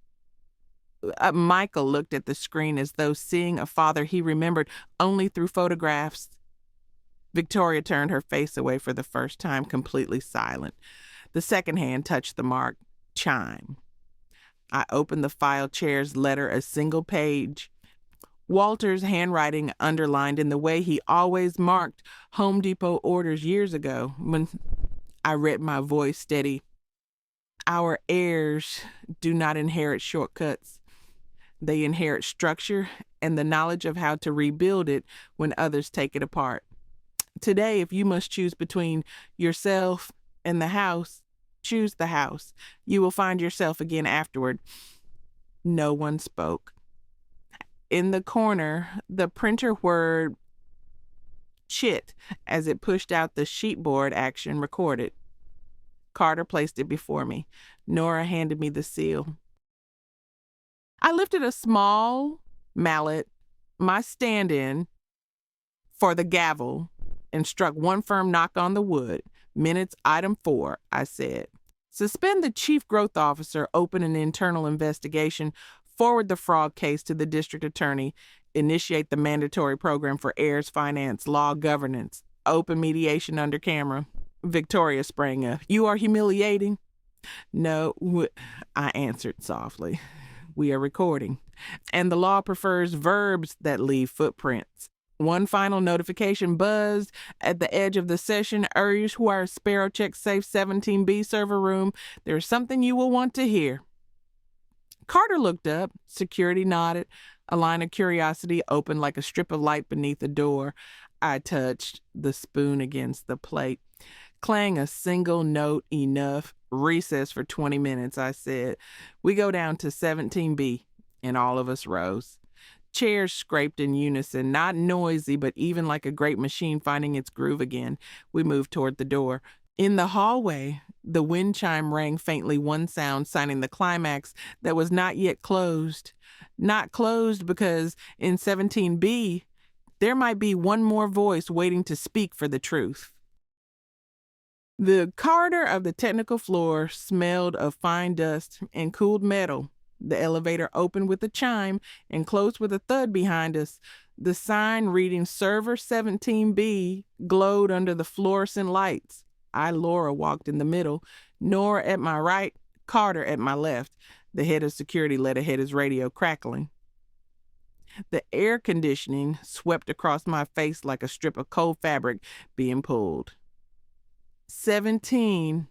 A: Michael looked at the screen as though seeing a father he remembered only through photographs. Victoria turned her face away for the first time, completely silent. The second hand touched the mark, chime. I opened the file chair's letter, a single page. Walter's handwriting underlined in the way he always marked Home Depot orders years ago. When I read, my voice steady. Our heirs do not inherit shortcuts. They inherit structure and the knowledge of how to rebuild it when others take it apart. Today, if you must choose between yourself and the house, choose the house. You will find yourself again afterward. No one spoke. In the corner, the printer whirred chit as it pushed out the sheetboard action recorded. Carter placed it before me. Nora handed me the seal. I lifted a small mallet, my stand-in, for the gavel, and struck one firm knock on the wood. Minutes, item 4, I said. Suspend the chief growth officer, open an internal investigation, forward the fraud case to the district attorney, initiate the mandatory program for heirs, finance, law, governance, open mediation under camera. Victoria sprang up. You are humiliating? No, I answered softly. We are recording. And the law prefers verbs that leave footprints. One final notification buzzed at the edge of the session. Urge wire Sparrow check safe 17B server room. There's something you will want to hear. Carter looked up. Security nodded. A line of curiosity opened like a strip of light beneath a door. I touched the spoon against the plate. Clang a single note enough. Recess for 20 minutes, I said. We go down to 17B. And all of us rose. Chairs scraped in unison, not noisy, but even like a great machine finding its groove again. We moved toward the door. In the hallway, the wind chime rang faintly, one sound signing the climax that was not yet closed. Not closed because in 17B, there might be one more voice waiting to speak for the truth. The corridor of the technical floor smelled of fine dust and cooled metal. The elevator opened with a chime and closed with a thud behind us. The sign reading Server 17B glowed under the fluorescent lights. Laura, walked in the middle. Nora at my right, Carter at my left. The head of security led ahead, his radio crackling. The air conditioning swept across my face like a strip of cold fabric being pulled. 17B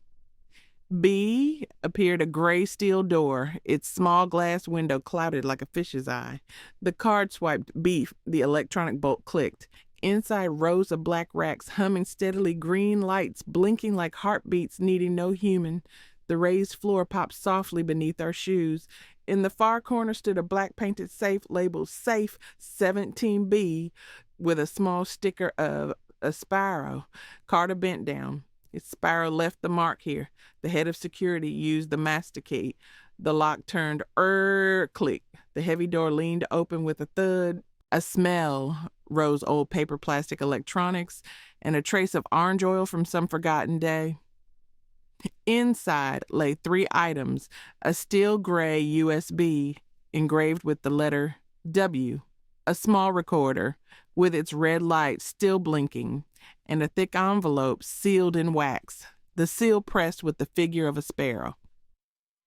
A: appeared a gray steel door, its small glass window clouded like a fish's eye. The card swiped beef, the electronic bolt clicked. Inside rows of black racks humming steadily, green lights blinking like heartbeats needing no human. The raised floor popped softly beneath our shoes. In the far corner stood a black painted safe labeled Safe 17B with a small sticker of a sparrow. Carter bent down. Its sparrow left the mark here. The head of security used the master key. The lock turned click. The heavy door leaned open with a thud. A smell rose, old paper, plastic, electronics, and a trace of orange oil from some forgotten day. Inside lay 3 items: a steel gray USB engraved with the letter W, a small recorder with its red light still blinking, and a thick envelope sealed in wax, the seal pressed with the figure of a sparrow.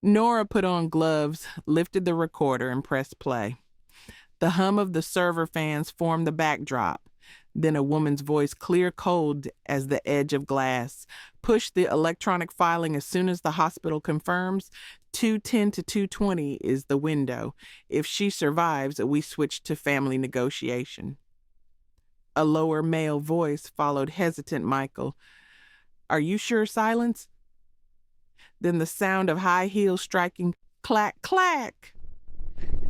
A: Nora put on gloves, lifted the recorder, and pressed play. The hum of the server fans formed the backdrop. Then a woman's voice, clear, cold as the edge of glass. Push the electronic filing as soon as the hospital confirms. 210 to 220 is the window. If she survives, we switch to family negotiation. A lower male voice followed hesitant Michael. Are you sure? Silence. Then the sound of high heels striking clack, clack.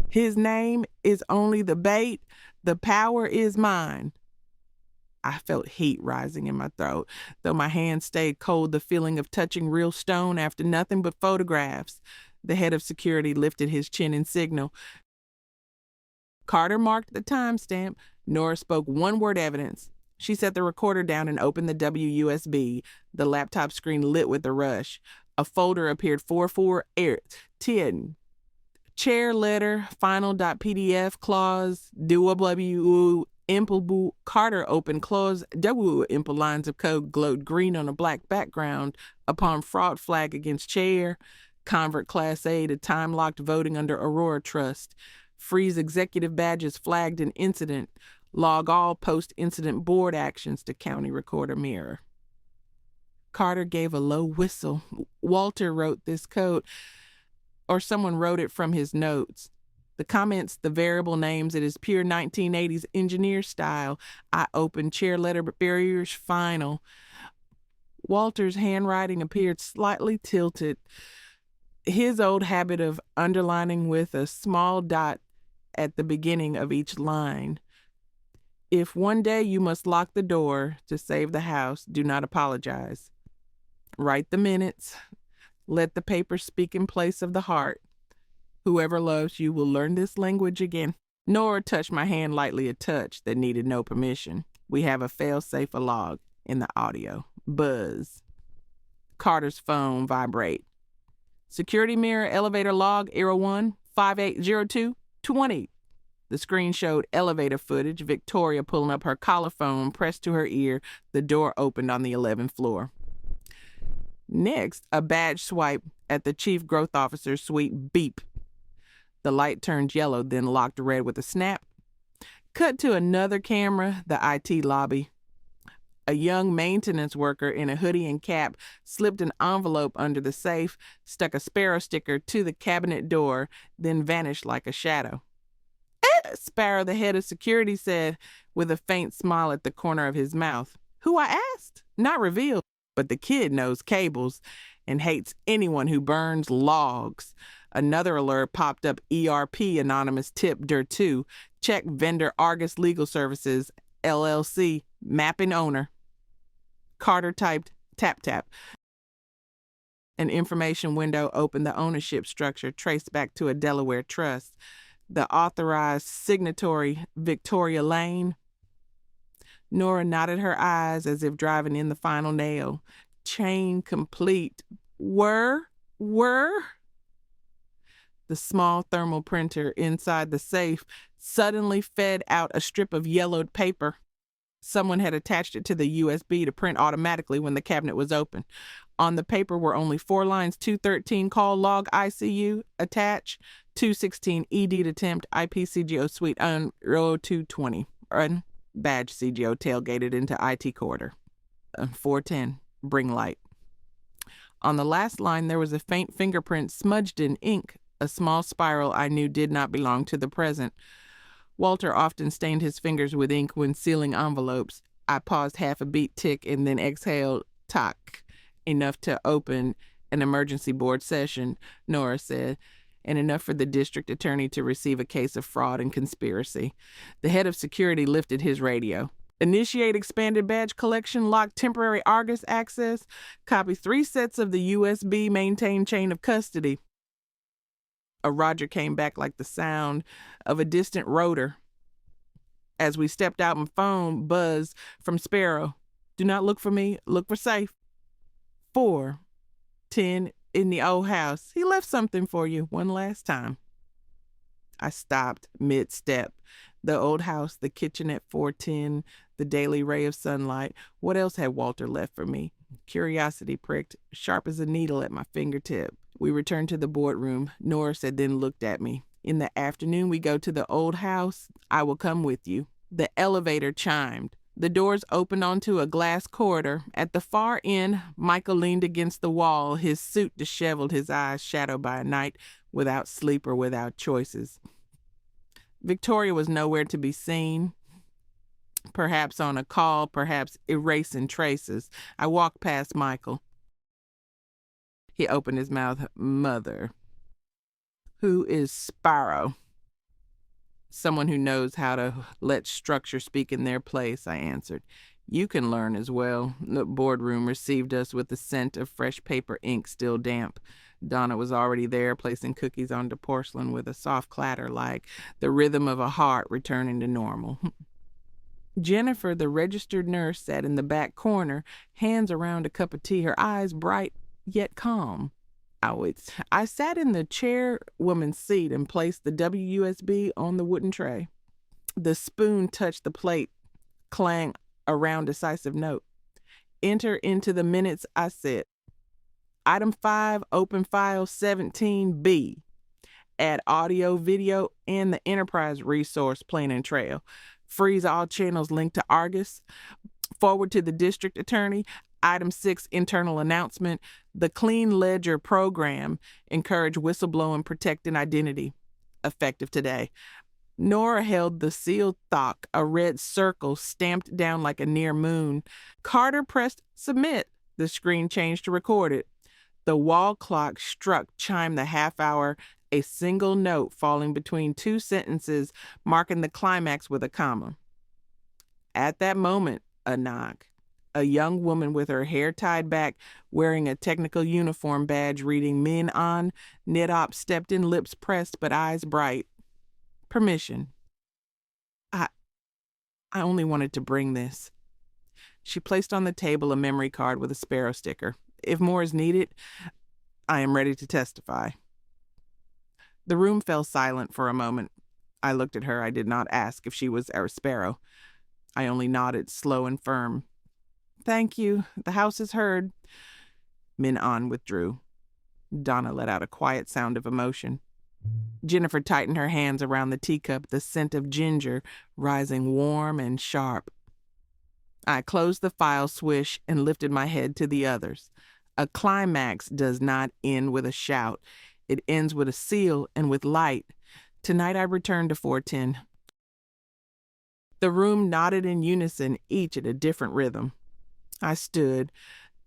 A: His name is only the bait. The power is mine. I felt heat rising in my throat. Though my hand stayed cold, the feeling of touching real stone after nothing but photographs. The head of security lifted his chin in signal. Carter marked the timestamp. Nora spoke one word evidence. She set the recorder down and opened the WUSB. The laptop screen lit with a rush. A folder appeared 4410. Chair letter, final.pdf, clause, W, implebu. Carter opened clause, W, imple lines of code glowed green on a black background upon fraud flag against chair. Convert Class A to time-locked voting under Aurora Trust. Freeze executive badges flagged an incident. Log all post-incident board actions to County Recorder Mirror. Carter gave a low whistle. Walter wrote this code, or someone wrote it from his notes. The comments, the variable names, it is pure 1980s engineer style. I opened chair letter barriers final. Walter's handwriting appeared slightly tilted. His old habit of underlining with a small dot at the beginning of each line. If one day you must lock the door to save the house, do not apologize. Write the minutes. Let the paper speak in place of the heart. Whoever loves you will learn this language again. Nora touched my hand lightly, a touch that needed no permission. We have a fail-safe log in the audio. Buzz. Carter's phone vibrate. Security mirror elevator log, Era 1, 5802, 20. The screen showed elevator footage, Victoria pulling up her collar phone pressed to her ear. The door opened on the 11th floor. Next, a badge swipe at the chief growth officer's suite. Beep. The light turned yellow, then locked red with a snap. Cut to another camera, the IT lobby. A young maintenance worker in a hoodie and cap slipped an envelope under the safe, stuck a sparrow sticker to the cabinet door, then vanished like a shadow. Sparrow, the head of security, said with a faint smile at the corner of his mouth. Who, I asked? Not revealed, but the kid knows cables and hates anyone who burns logs. Another alert popped up. ERP anonymous tip dir 2. Check vendor Argus Legal Services, LLC, mapping owner. Carter typed tap tap. An information window opened. The ownership structure traced back to a Delaware trust. The authorized signatory, Victoria Lane. Nora nodded her eyes as if driving in the final nail. Chain complete. Were? The small thermal printer inside the safe suddenly fed out a strip of yellowed paper. Someone had attached it to the USB to print automatically when the cabinet was open. On the paper were only 4 lines. 213 call log ICU attach. 216 ED attempt IP CGO suite on row 220. Badge CGO tailgated into IT quarter. 410 bring light. On the last line there was a faint fingerprint smudged in ink. A small spiral I knew did not belong to the present. Walter often stained his fingers with ink when sealing envelopes. I paused half a beat tick and then exhaled tock, enough to open an emergency board session, Nora said, and enough for the district attorney to receive a case of fraud and conspiracy. The head of security lifted his radio. Initiate expanded badge collection, lock temporary Argus access, copy 3 sets of the USB, maintain chain of custody. A Roger came back like the sound of a distant rotor. As we stepped out, my phone buzzed from Sparrow. Do not look for me. Look for safe. 4:10 in the old house. He left something for you one last time. I stopped mid-step. The old house, the kitchen at 410, the daily ray of sunlight. What else had Walter left for me? Curiosity pricked, sharp as a needle at my fingertip. We returned to the boardroom. Nora said, then looked at me. In the afternoon, we go to the old house. I will come with you. The elevator chimed. The doors opened onto a glass corridor. At the far end, Michael leaned against the wall, his suit disheveled, his eyes shadowed by a night without sleep or without choices. Victoria was nowhere to be seen. Perhaps on a call, perhaps erasing traces. I walked past Michael. He opened his mouth. Mother. Who is Sparrow? Someone who knows how to let structure speak in their place, I answered. You can learn as well. The boardroom received us with the scent of fresh paper ink still damp. Donna was already there, placing cookies onto porcelain with a soft clatter like the rhythm of a heart returning to normal. Jennifer, the registered nurse, sat in the back corner, hands around a cup of tea, her eyes bright yet calm. I sat in the chairwoman's seat and placed the WUSB on the wooden tray. The spoon touched the plate, clang a round decisive note. Enter into the minutes, I said. Item 5, open file 17B. Add audio, video, and the enterprise resource plan and trail. Freeze all channels linked to Argus. Forward to the district attorney. Item 6, internal announcement. The Clean Ledger program. Encourage whistleblowing, protecting identity. Effective today. Nora held the sealed thock, a red circle stamped down like a near moon. Carter pressed submit. The screen changed to record it. The wall clock chimed the half hour, a single note falling between two sentences, marking the climax with a comma. At that moment, a knock. A young woman with her hair tied back, wearing a technical uniform badge reading Men on, Nidop stepped in, lips pressed but eyes bright. Permission. I only wanted to bring this. She placed on the table a memory card with a Sparrow sticker. If more is needed, I am ready to testify. The room fell silent for a moment. I looked at her. I did not ask if she was our Sparrow. I only nodded, slow and firm. Thank you. The house is heard. Min-An withdrew. Donna let out a quiet sound of emotion. Jennifer tightened her hands around the teacup, the scent of ginger rising warm and sharp. I closed the file swish and lifted my head to the others. A climax does not end with a shout. It ends with a seal and with light. Tonight I returned to 410. The room nodded in unison, each at a different rhythm. I stood.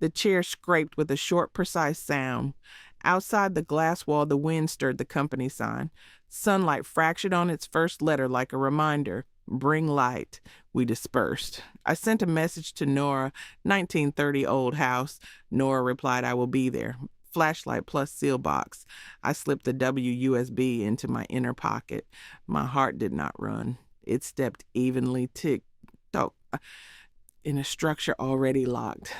A: The chair scraped with a short, precise sound. Outside the glass wall, the wind stirred the company sign. Sunlight fractured on its first letter like a reminder. Bring light. We dispersed. I sent a message to Nora, 1930 old house. Nora replied, I will be there. Flashlight plus seal box. I slipped the WUSB into my inner pocket. My heart did not run. It stepped evenly, tick-tock, in a structure already locked.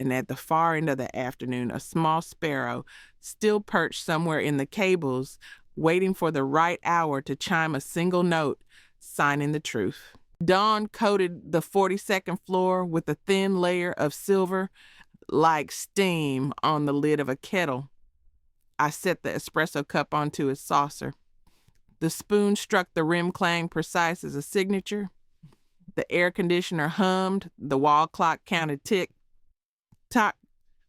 A: And at the far end of the afternoon, a small sparrow, still perched somewhere in the cables, waiting for the right hour to chime a single note, signing the truth. Dawn coated the 42nd floor with a thin layer of silver, like steam on the lid of a kettle. I set the espresso cup onto its saucer. The spoon struck the rim clang precise as a signature. The air conditioner hummed. The wall clock counted tick, tock,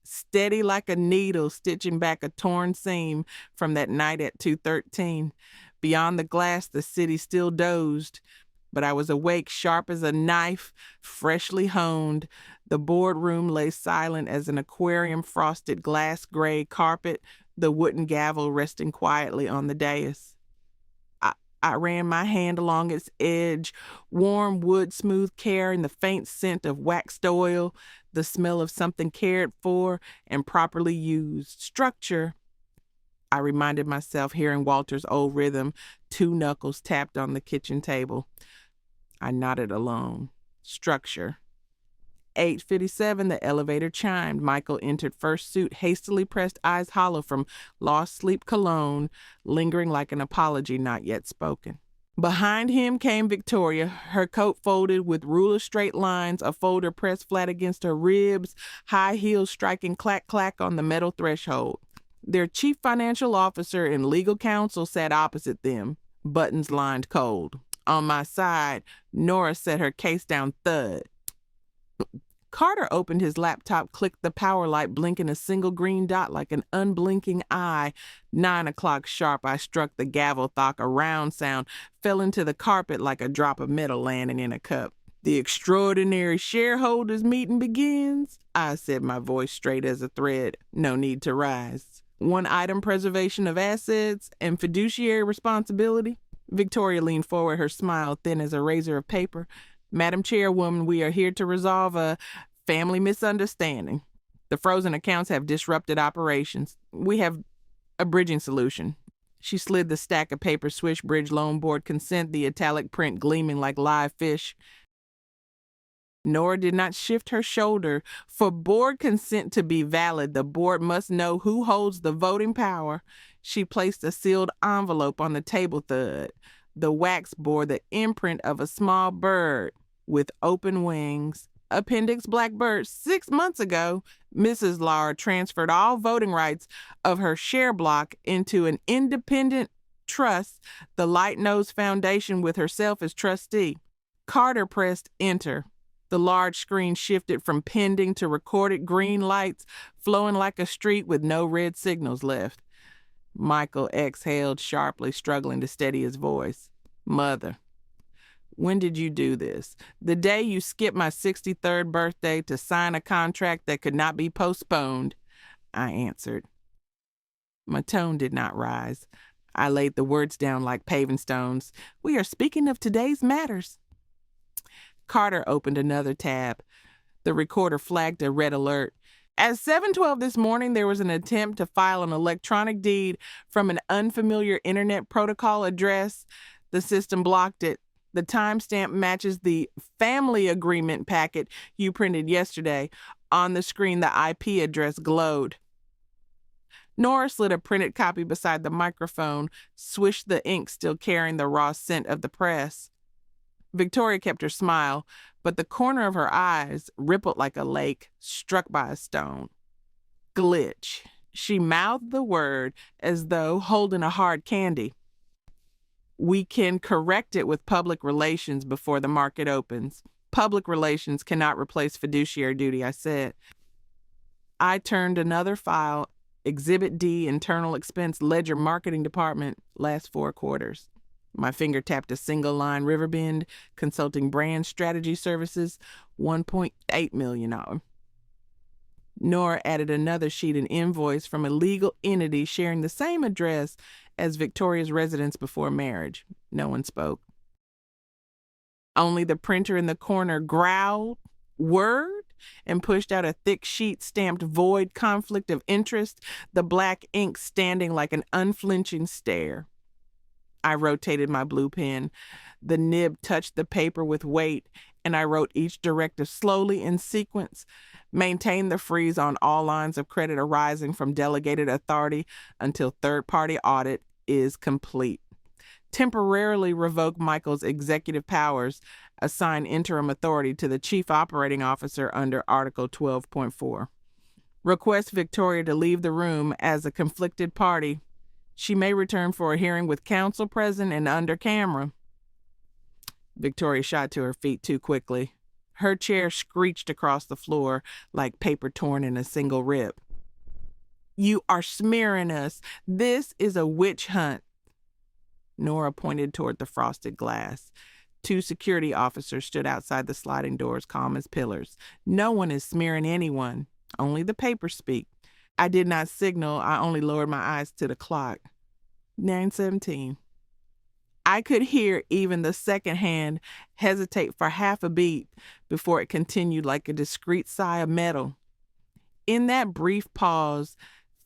A: steady like a needle stitching back a torn seam from that night at 2:13. Beyond the glass, the city still dozed, but I was awake, sharp as a knife, freshly honed. The boardroom lay silent as an aquarium-frosted glass-gray carpet, the wooden gavel resting quietly on the dais. I ran my hand along its edge, warm wood, smooth care, and the faint scent of waxed oil, the smell of something cared for and properly used. Structure. I reminded myself, hearing Walter's old rhythm, 2 knuckles tapped on the kitchen table. I nodded alone. Structure. 8:57, the elevator chimed. Michael entered first suit, hastily pressed, eyes hollow from lost sleep cologne, lingering like an apology not yet spoken. Behind him came Victoria, her coat folded with ruler straight lines, a folder pressed flat against her ribs, high heels striking clack-clack on the metal threshold. Their chief financial officer and legal counsel sat opposite them, buttons lined cold. On my side, Nora set her case down thud. Carter opened his laptop, clicked the power light, blinking a single green dot like an unblinking eye. 9 o'clock sharp, I struck the gavel thock. A round sound fell into the carpet like a drop of metal landing in a cup. The extraordinary shareholders meeting begins, I said, my voice straight as a thread. No need to rise. One item: preservation of assets and fiduciary responsibility. Victoria leaned forward, her smile thin as a razor of paper. Madam Chairwoman, we are here to resolve a family misunderstanding. The frozen accounts have disrupted operations. We have a bridging solution. She slid the stack of paper, Swish Bridge Loan Board consent, the italic print gleaming like live fish. Nora did not shift her shoulder. For board consent to be valid, the board must know who holds the voting power. She placed a sealed envelope on the table thud. The wax bore the imprint of a small bird with open wings. Appendix: Black Bird. 6 months ago, Mrs. Laura transferred all voting rights of her share block into an independent trust, the Light Nose Foundation, with herself as trustee. Carter pressed enter. The large screen shifted from pending to recorded, green lights flowing like a street with no red signals left. Michael exhaled sharply, struggling to steady his voice. Mother, when did you do this? The day you skipped my 63rd birthday to sign a contract that could not be postponed, I answered. My tone did not rise. I laid the words down like paving stones. We are speaking of today's matters. Carter opened another tab. The recorder flagged a red alert. At 7:12 this morning, there was an attempt to file an electronic deed from an unfamiliar internet protocol address. The system blocked it. The timestamp matches the family agreement packet you printed yesterday. On the screen, the IP address glowed. Nora slid a printed copy beside the microphone, swished the ink, still carrying the raw scent of the press. Victoria kept her smile, but the corner of her eyes rippled like a lake struck by a stone. Glitch. She mouthed the word as though holding a hard candy. We can correct it with public relations before the market opens. Public relations cannot replace fiduciary duty, I said. I turned another file, Exhibit D, Internal Expense Ledger Marketing Department, last 4 quarters. My finger tapped a single line: Riverbend Consulting Brand Strategy Services, $1.8 million. Nora added another sheet, an invoice from a legal entity sharing the same address as Victoria's residence before marriage. No one spoke. Only the printer in the corner growled, "Word?" and pushed out a thick sheet stamped "Void Conflict of Interest," the black ink standing like an unflinching stare. I rotated my blue pen. The nib touched the paper with weight, and I wrote each directive slowly in sequence. Maintain the freeze on all lines of credit arising from delegated authority until third-party audit is complete. Temporarily revoke Michael's executive powers. Assign interim authority to the chief operating officer under Article 12.4. Request Victoria to leave the room as a conflicted party. She may return for a hearing with counsel present and under camera. Victoria shot to her feet too quickly. Her chair screeched across the floor like paper torn in a single rip. You are smearing us. This is a witch hunt. Nora pointed toward the frosted glass. 2 security officers stood outside the sliding doors, calm as pillars. No one is smearing anyone. Only the papers speak. I did not signal. I only lowered my eyes to the clock. 9:17. I could hear even the second hand hesitate for half a beat before it continued like a discreet sigh of metal. In that brief pause,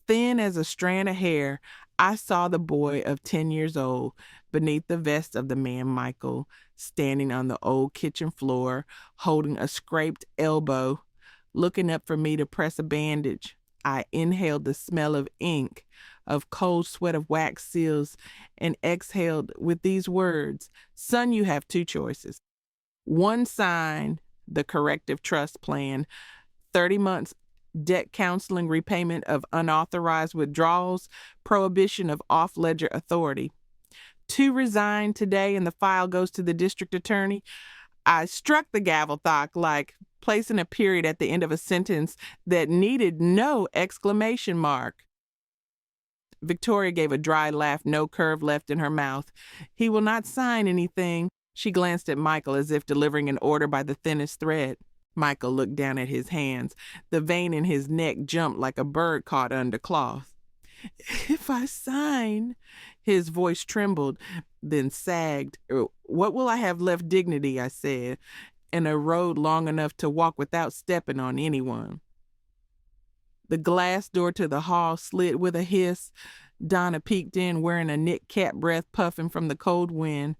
A: thin as a strand of hair, I saw the boy of 10 years old beneath the vest of the man Michael, standing on the old kitchen floor, holding a scraped elbow, looking up for me to press a bandage. I inhaled the smell of ink, of cold sweat of wax seals, and exhaled with these words: "Son, you have two choices. One, sign the corrective trust plan, 30 months debt counseling, repayment of unauthorized withdrawals, prohibition of off-ledger authority. 2, resign today and the file goes to the district attorney." I struck the gavel like placing a period at the end of a sentence that needed no exclamation mark. Victoria gave a dry laugh, no curve left in her mouth. "He will not sign anything." She glanced at Michael as if delivering an order by the thinnest thread. Michael looked down at his hands. The vein in his neck jumped like a bird caught under cloth. "If I sign," his voice trembled, then sagged. "What will I have left dignity," I said, "and a road long enough to walk without stepping on anyone?" The glass door to the hall slid with a hiss. Donna peeked in, wearing a knit cap, breath puffing from the cold wind.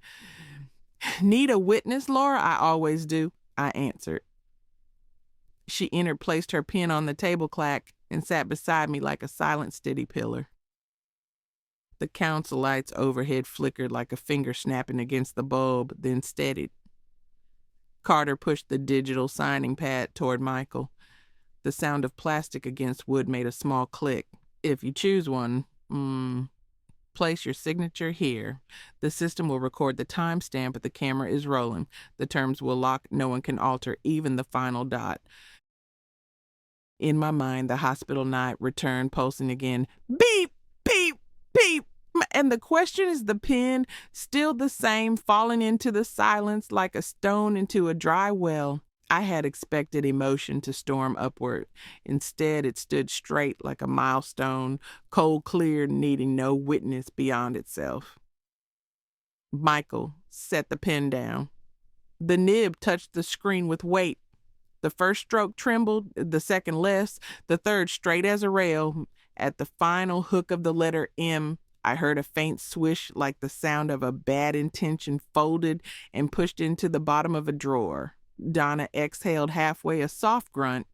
A: "Need a witness, Laura?" "I always do," I answered. She entered, placed her pen on the table clack, and sat beside me like a silent, steady pillar. The council lights overhead flickered like a finger snapping against the bulb, then steadied. Carter pushed the digital signing pad toward Michael. The sound of plastic against wood made a small click. "If you choose one, place your signature here. The system will record the timestamp, but the camera is rolling. The terms will lock. No one can alter, even the final dot." In my mind, the hospital night returned, pulsing again. Beep, beep, beep. And the question is the pen, still the same, falling into the silence like a stone into a dry well. I had expected emotion to storm upward. Instead, it stood straight like a milestone, cold clear, needing no witness beyond itself. Michael set the pen down. The nib touched the screen with weight. The first stroke trembled, the second less, the third straight as a rail. At the final hook of the letter M, I heard a faint swish like the sound of a bad intention folded and pushed into the bottom of a drawer. Donna exhaled halfway, a soft grunt.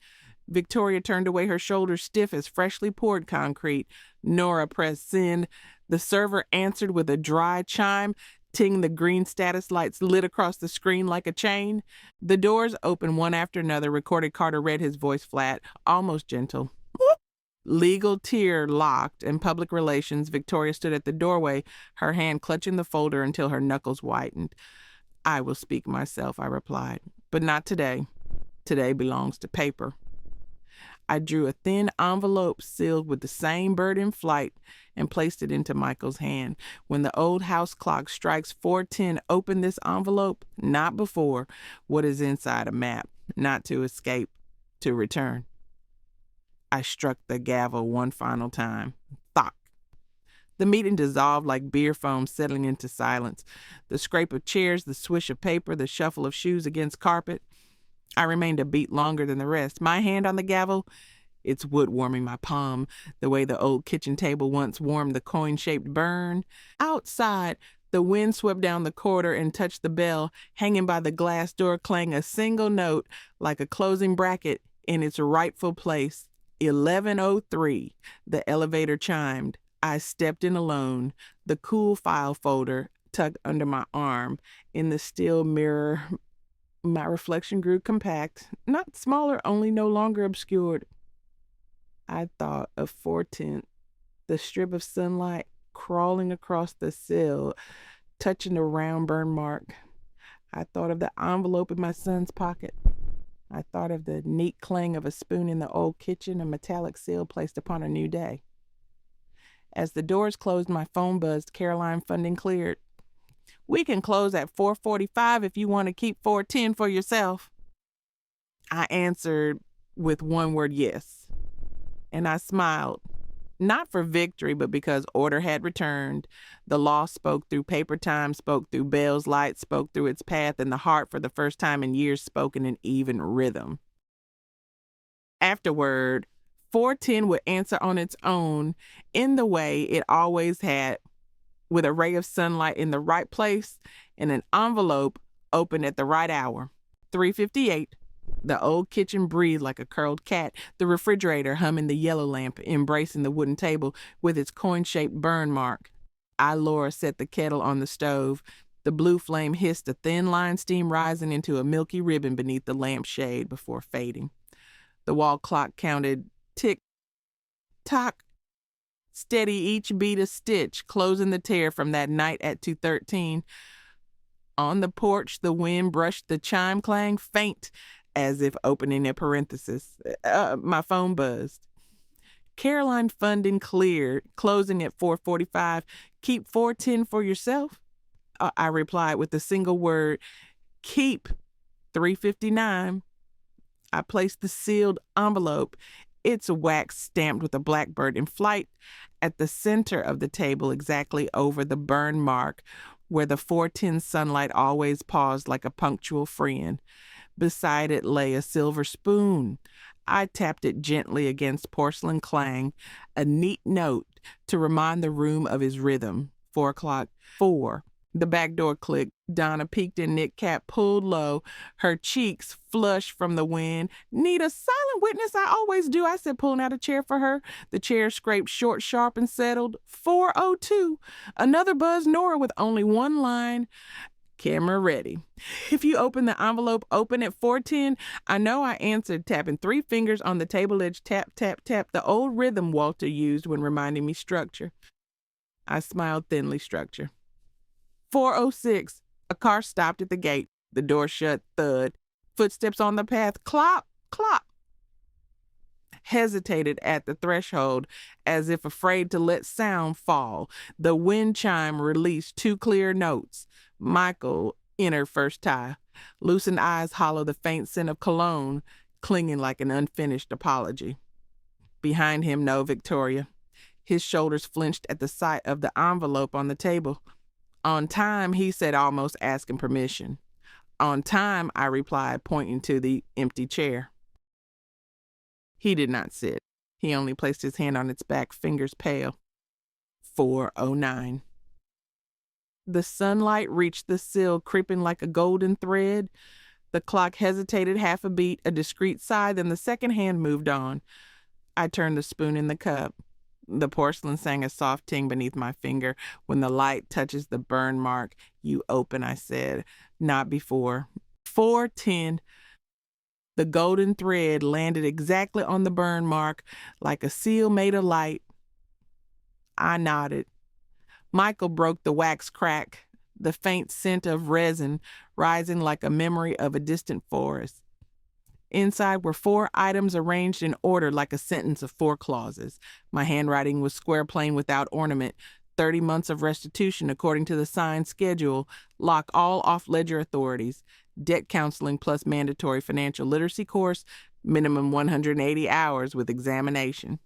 A: Victoria turned away, her shoulders stiff as freshly poured concrete. Nora pressed send. The server answered with a dry chime. Ting, the green status lights lit across the screen like a chain. The doors opened one after another. Recorded Carter read, his voice flat, almost gentle. Whoop. Legal tier locked, and public relations. Victoria stood at the doorway, her hand clutching the folder until her knuckles whitened. "I will speak myself," I replied, "but not today. Today belongs to paper." I drew a thin envelope sealed with the same bird in flight and placed it into Michael's hand. "When the old house clock strikes 4:10, open this envelope, not before. What is inside a map, not to escape, to return." I struck the gavel one final time. Thok. The meeting dissolved like beer foam settling into silence. The scrape of chairs, the swish of paper, the shuffle of shoes against carpet. I remained a beat longer than the rest. My hand on the gavel, its wood warming my palm, the way the old kitchen table once warmed the coin-shaped burn. Outside, the wind swept down the corridor and touched the bell, hanging by the glass door, clang a single note like a closing bracket in its rightful place. 11:03. The elevator chimed. I stepped in alone, the cool file folder tucked under my arm. In the still mirror, my reflection grew compact, not smaller, only no longer obscured. I thought of 4:10, the strip of sunlight crawling across the sill, touching the round burn mark. I thought of the envelope in my son's pocket. I thought of the neat clang of a spoon in the old kitchen, a metallic seal placed upon a new day. As the doors closed, my phone buzzed. Caroline funding cleared. "We can close at 4:45 if you want to keep 4:10 for yourself." I answered with one word, yes. And I smiled, not for victory, but because order had returned. The law spoke through paper time, spoke through Bell's light, spoke through its path, and the heart, for the first time in years, spoke in an even rhythm. Afterward, 410 would answer on its own in the way it always had, with a ray of sunlight in the right place and an envelope open at the right hour. 3:58. The old kitchen breathed like a curled cat, the refrigerator humming the yellow lamp, embracing the wooden table with its coin-shaped burn mark. Laura set the kettle on the stove. The blue flame hissed, a thin line steam rising into a milky ribbon beneath the lampshade before fading. The wall clock counted tick, tock, steady each beat a stitch, closing the tear from that night at 2:13. On the porch, the wind brushed the chime clang faint, as if opening a parenthesis. My phone buzzed. Caroline Funding cleared, closing at 4:45. Keep 410 for yourself? I replied with a single word. Keep. 3:59. I placed the sealed envelope, its wax stamped with a blackbird in flight, at the center of the table, exactly over the burn mark where the 410 sunlight always paused like a punctual friend. Beside it lay a silver spoon. I tapped it gently against porcelain clang, a neat note to remind the room of his rhythm. 4 o'clock. 4. The back door clicked. Donna peeked in, knit-cap pulled low, her cheeks flushed from the wind. Need a silent witness? I always do, I said, pulling out a chair for her. The chair scraped short, sharp, and settled. 4:02. Another buzz Nora with only one line. Camera ready. If you open the envelope, open at 4:10. I know, I answered, tapping 3 fingers on the table edge. Tap, tap, tap. The old rhythm Walter used when reminding me structure. I smiled thinly. Structure. 4:06. A car stopped at the gate. The door shut. Thud. Footsteps on the path. Clop, clop. Hesitated at the threshold, as if afraid to let sound fall. The wind chime released 2 clear notes. Michael entered first tie. Loosened eyes hollow the faint scent of cologne, clinging like an unfinished apology. Behind him, no Victoria. His shoulders flinched at the sight of the envelope on the table. On time, he said, almost asking permission. On time, I replied, pointing to the empty chair. He did not sit. He only placed his hand on its back, fingers pale. 4:09. The sunlight reached the sill, creeping like a golden thread. The clock hesitated half a beat, a discreet sigh, then the second hand moved on. I turned the spoon in the cup. The porcelain sang a soft ting beneath my finger. When the light touches the burn mark, you open, I said. Not before. 4:10. The golden thread landed exactly on the burn mark, like a seal made of light. I nodded. Michael broke the wax crack, the faint scent of resin rising like a memory of a distant forest. Inside were 4 items arranged in order like a sentence of 4 clauses. My handwriting was square plain without ornament. 30 months of restitution according to the signed schedule. Lock all off-ledger authorities. Debt counseling plus mandatory financial literacy course. Minimum 180 hours with examination.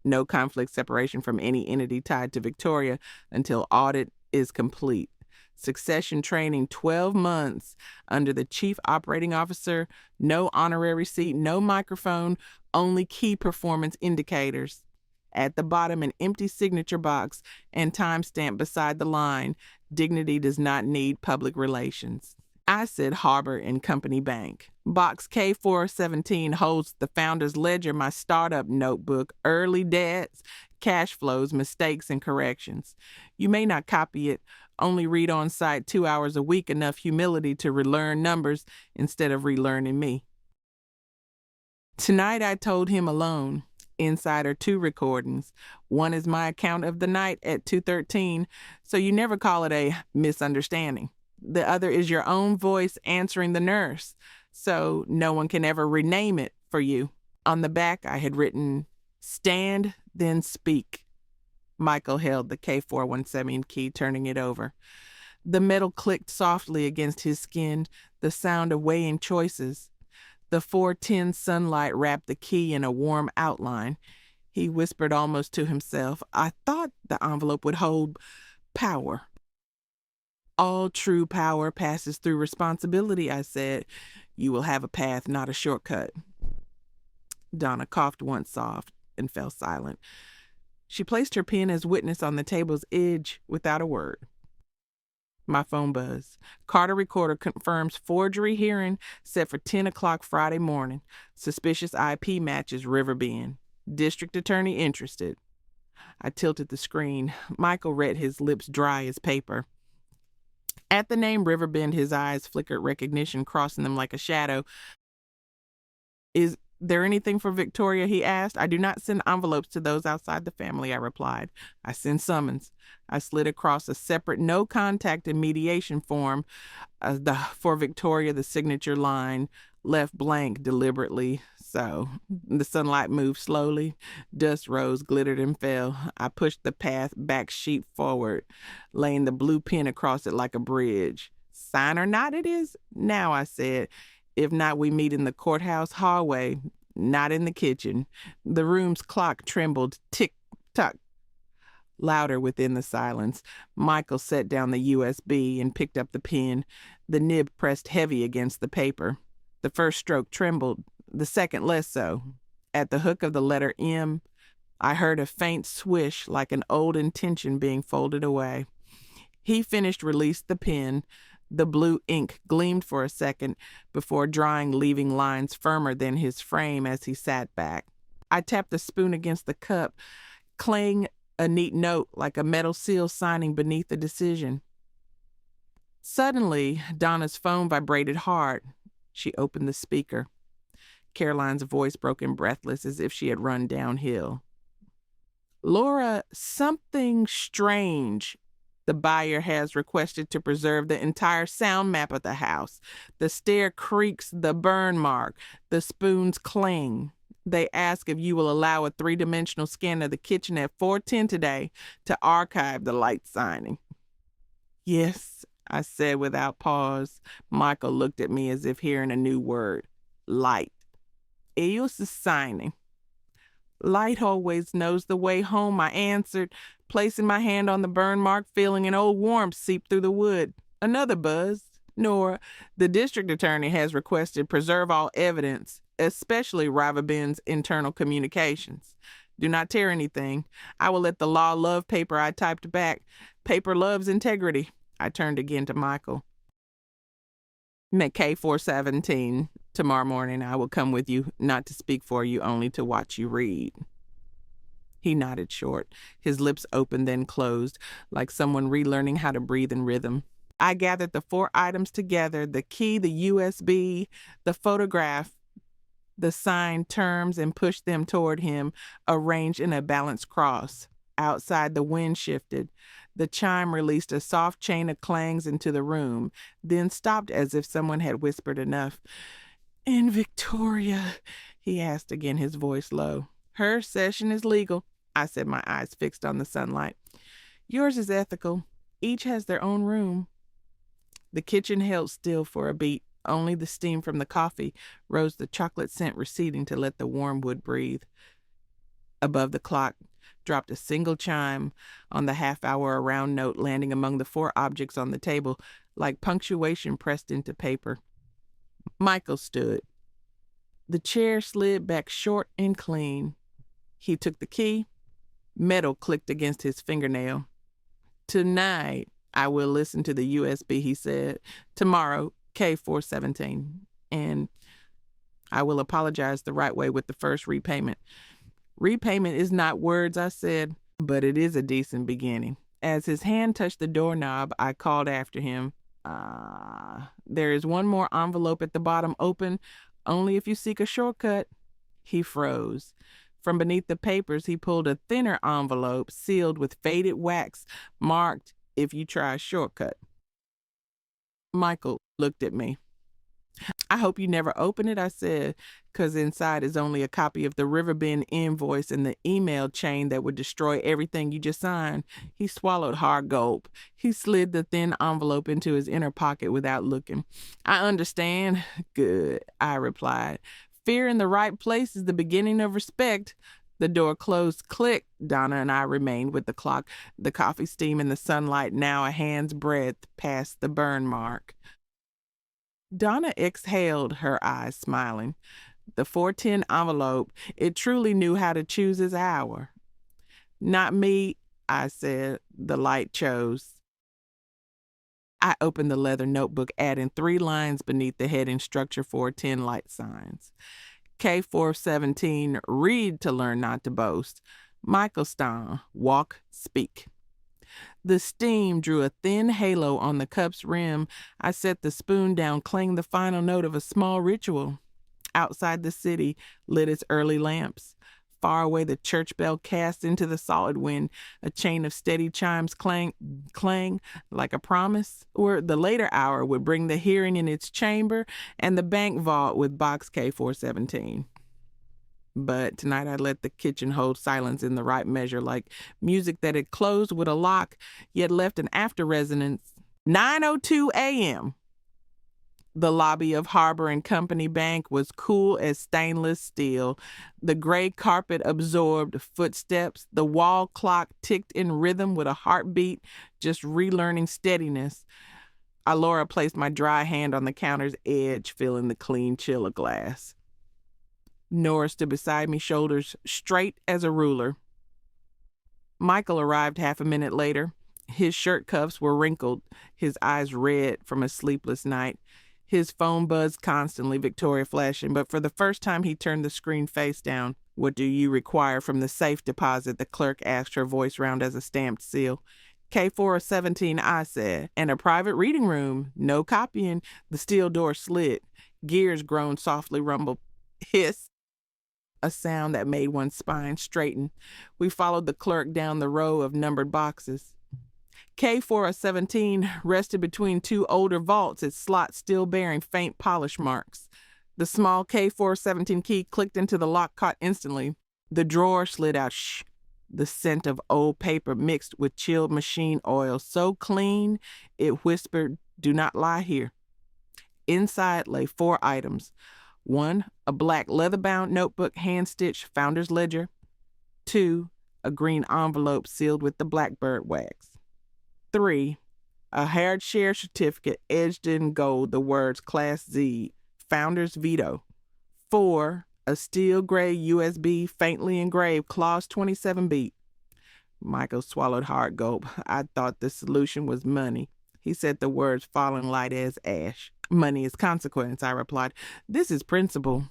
A: No conflict separation from any entity tied to Victoria until audit is complete. Succession training 12 months under the chief operating officer, no honorary seat, no microphone, only key performance indicators. At the bottom, an empty signature box and timestamp beside the line, dignity does not need public relations. I said Harbor and Company Bank. Box K417 holds the founder's ledger, my startup notebook, early debts, cash flows, mistakes, and corrections. You may not copy it, only read on site 2 hours a week, enough humility to relearn numbers instead of relearning me. Tonight I told him alone. Inside are 2 recordings. One is my account of the night at 2:13, so you never call it a misunderstanding. The other is your own voice answering the nurse, so no one can ever rename it for you. On the back, I had written, "Stand, then speak." Michael held the K417 key, turning it over. The metal clicked softly against his skin, the sound of weighing choices. The 4:10 sunlight wrapped the key in a warm outline. He whispered almost to himself, "I thought the envelope would hold power." "All true power passes through responsibility," I said. "You will have a path, not a shortcut." Donna coughed once soft. and fell silent. She placed her pen as witness on the table's edge without a word. My phone buzzed. Carter recorder confirms forgery hearing set for 10 o'clock Friday morning. Suspicious IP matches Riverbend. District attorney interested. I tilted the screen. Michael read, his lips dry as paper. At the name Riverbend, his eyes flickered recognition, crossing them like a shadow. Is there anything for Victoria, he asked. I do not send envelopes to those outside the family, I replied. I send summons. I slid across a separate no contact and mediation form for Victoria, the signature line left blank deliberately. So the sunlight moved slowly. Dust rose, glittered, and fell. I pushed the back sheet forward, laying the blue pen across it like a bridge. Sign or not it is? Now, I said. If not, we meet in the courthouse hallway, not in the kitchen. The room's clock trembled, tick-tock, louder within the silence. Michael set down the USB and picked up the pen. The nib pressed heavy against the paper. The first stroke trembled, the second less so. At the hook of the letter M, I heard a faint swish like an old intention being folded away. He finished, released the pen. The blue ink gleamed for a second before drying, leaving lines firmer than his frame as he sat back. I tapped the spoon against the cup, clang a neat note like a metal seal signing beneath the decision. Suddenly, Donna's phone vibrated hard. She opened the speaker. Caroline's voice broke in breathless as if she had run downhill. Laura, something strange. The buyer has requested to preserve the entire sound map of the house. The stair creaks, the burn mark, the spoons cling. They ask if you will allow a 3-dimensional scan of the kitchen at 4:10 today to archive the light signing. Yes, I said without pause. Michael looked at me as if hearing a new word. Light. Ellos is signing. Light always knows the way home, I answered, placing my hand on the burn mark, feeling an old warmth seep through the wood. Another buzz. Nora, the district attorney has requested preserve all evidence, especially Riverbend's internal communications. Do not tear anything. I will let the law love paper I typed back. Paper loves integrity. I turned again to Michael. K417. Tomorrow morning I will come with you, not to speak for you, only to watch you read. He nodded short, his lips open then closed, like someone relearning how to breathe in rhythm. I gathered the 4 items together, the key, the USB, the photograph, the signed terms, and pushed them toward him, arranged in a balanced cross. Outside, the wind shifted. The chime released a soft chain of clangs into the room, then stopped as if someone had whispered enough. And Victoria, he asked again, his voice low. Her session is legal, I said, my eyes fixed on the sunlight. Yours is ethical. Each has their own room. The kitchen held still for a beat. Only the steam from the coffee rose, the chocolate scent receding to let the warm wood breathe. Above the clock dropped a single chime on the half-hour around note, landing among the 4 objects on the table like punctuation pressed into paper. Michael stood. The chair slid back short and clean. He took the key. Metal clicked against his fingernail. Tonight, I will listen to the USB, he said. Tomorrow, K417. And I will apologize the right way with the first repayment. Repayment is not words, I said, but it is a decent beginning. As his hand touched the doorknob, I called after him. There is one more envelope at the bottom open, only if you seek a shortcut. He froze. From beneath the papers, he pulled a thinner envelope sealed with faded wax, marked, if you try a shortcut. Michael looked at me. I hope you never open it, I said, because inside is only a copy of the Riverbend invoice and the email chain that would destroy everything you just signed. He swallowed hard gulp. He slid the thin envelope into his inner pocket without looking. I understand. Good, I replied. Fear in the right place is the beginning of respect. The door closed. Click. Donna and I remained with the clock, the coffee steam in the sunlight, now a hand's breadth past the burn mark. Donna exhaled, her eyes smiling. The 410 envelope, it truly knew how to choose its hour. Not me, I said. The light chose. I opened the leather notebook, adding 3 lines beneath the heading Structure 410 light signs. K417, read to learn not to boast. Michael Stein, walk, speak. The steam drew a thin halo on the cup's rim. I set the spoon down, clanged the final note of a small ritual. Outside the city lit its early lamps. Far away, the church bell cast into the solid wind, a chain of steady chimes clang like a promise. Or the later hour would bring the hearing in its chamber and the bank vault with box K417. But tonight I let the kitchen hold silence in the right measure, like music that had closed with a lock, yet left an after resonance. 9:02 a.m. The lobby of Harbor and Company Bank was cool as stainless steel. The gray carpet absorbed footsteps. The wall clock ticked in rhythm with a heartbeat, just relearning steadiness. Alora placed my dry hand on the counter's edge, feeling the clean chill of glass. Nora stood beside me, shoulders straight as a ruler. Michael arrived half a minute later. His shirt cuffs were wrinkled, his eyes red from a sleepless night. His phone buzzed constantly, Victoria flashing, but for the first time he turned the screen face down. "What do you require from the safe deposit?" the clerk asked, her voice round as a stamped seal. K417, I said, "and a private reading room. No copying." The steel door slid. Gears groaned softly, rumbled, hiss. A sound that made one's spine straighten. We followed the clerk down the row of numbered boxes. K417 rested between 2 older vaults, its slots still bearing faint polish marks. The small K417 key clicked into the lock, caught instantly. The drawer slid out. Shh. The scent of old paper mixed with chilled machine oil, so clean it whispered, "Do not lie here." Inside lay 4 items. 1, a black leather-bound notebook, hand-stitched, founder's ledger. 2, a green envelope sealed with the blackbird wax. 3, a hard share certificate edged in gold, the words Class Z, Founder's Veto. 4, a steel gray USB faintly engraved Clause 27B. Michael swallowed hard gulp. I thought the solution was money. He said the words falling light as ash. "Money is consequence," I replied. "This is principle."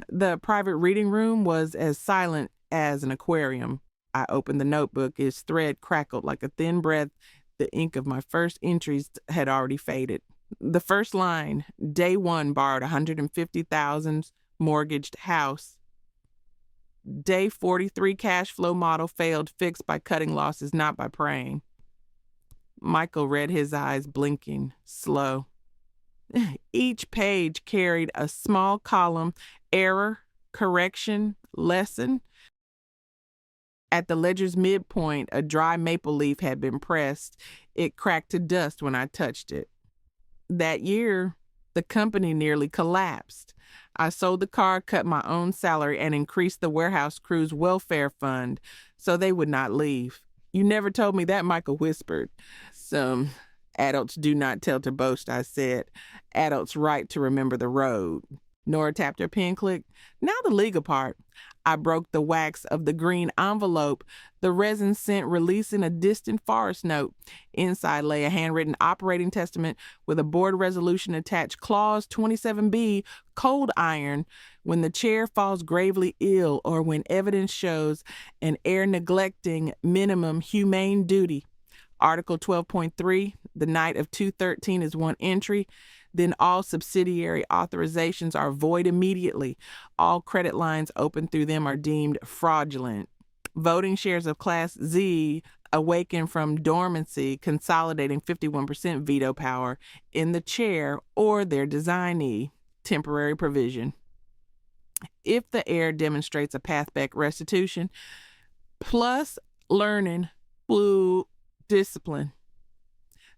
A: The private reading room was as silent as an aquarium. I opened the notebook. Its thread crackled like a thin breath. The ink of my first entries had already faded. The first line, day 1 borrowed $150,000, mortgaged house. Day 43 cash flow model failed, fixed by cutting losses, not by praying. Michael read, his eyes blinking, slow. Each page carried a small column, error, correction, lesson. At the ledger's midpoint, a dry maple leaf had been pressed. It cracked to dust when I touched it. That year, the company nearly collapsed. I sold the car, cut my own salary, and increased the warehouse crew's welfare fund so they would not leave. "You never told me that," Michael whispered. "Some adults do not tell to boast," I said. "Adults right to remember the road." Nora tapped her pen, clicked. "Now the legal part." I broke the wax of the green envelope, the resin scent releasing a distant forest note. Inside lay a handwritten operating testament with a board resolution attached. Clause 27B, cold iron, when the chair falls gravely ill or when evidence shows an heir neglecting minimum humane duty. Article 12.3, the night of 2/13 is one entry. Then all subsidiary authorizations are void immediately. All credit lines open through them are deemed fraudulent. Voting shares of Class Z awaken from dormancy, consolidating 51% veto power in the chair or their designee. Temporary provision. If the heir demonstrates a path back restitution, plus learning, discipline,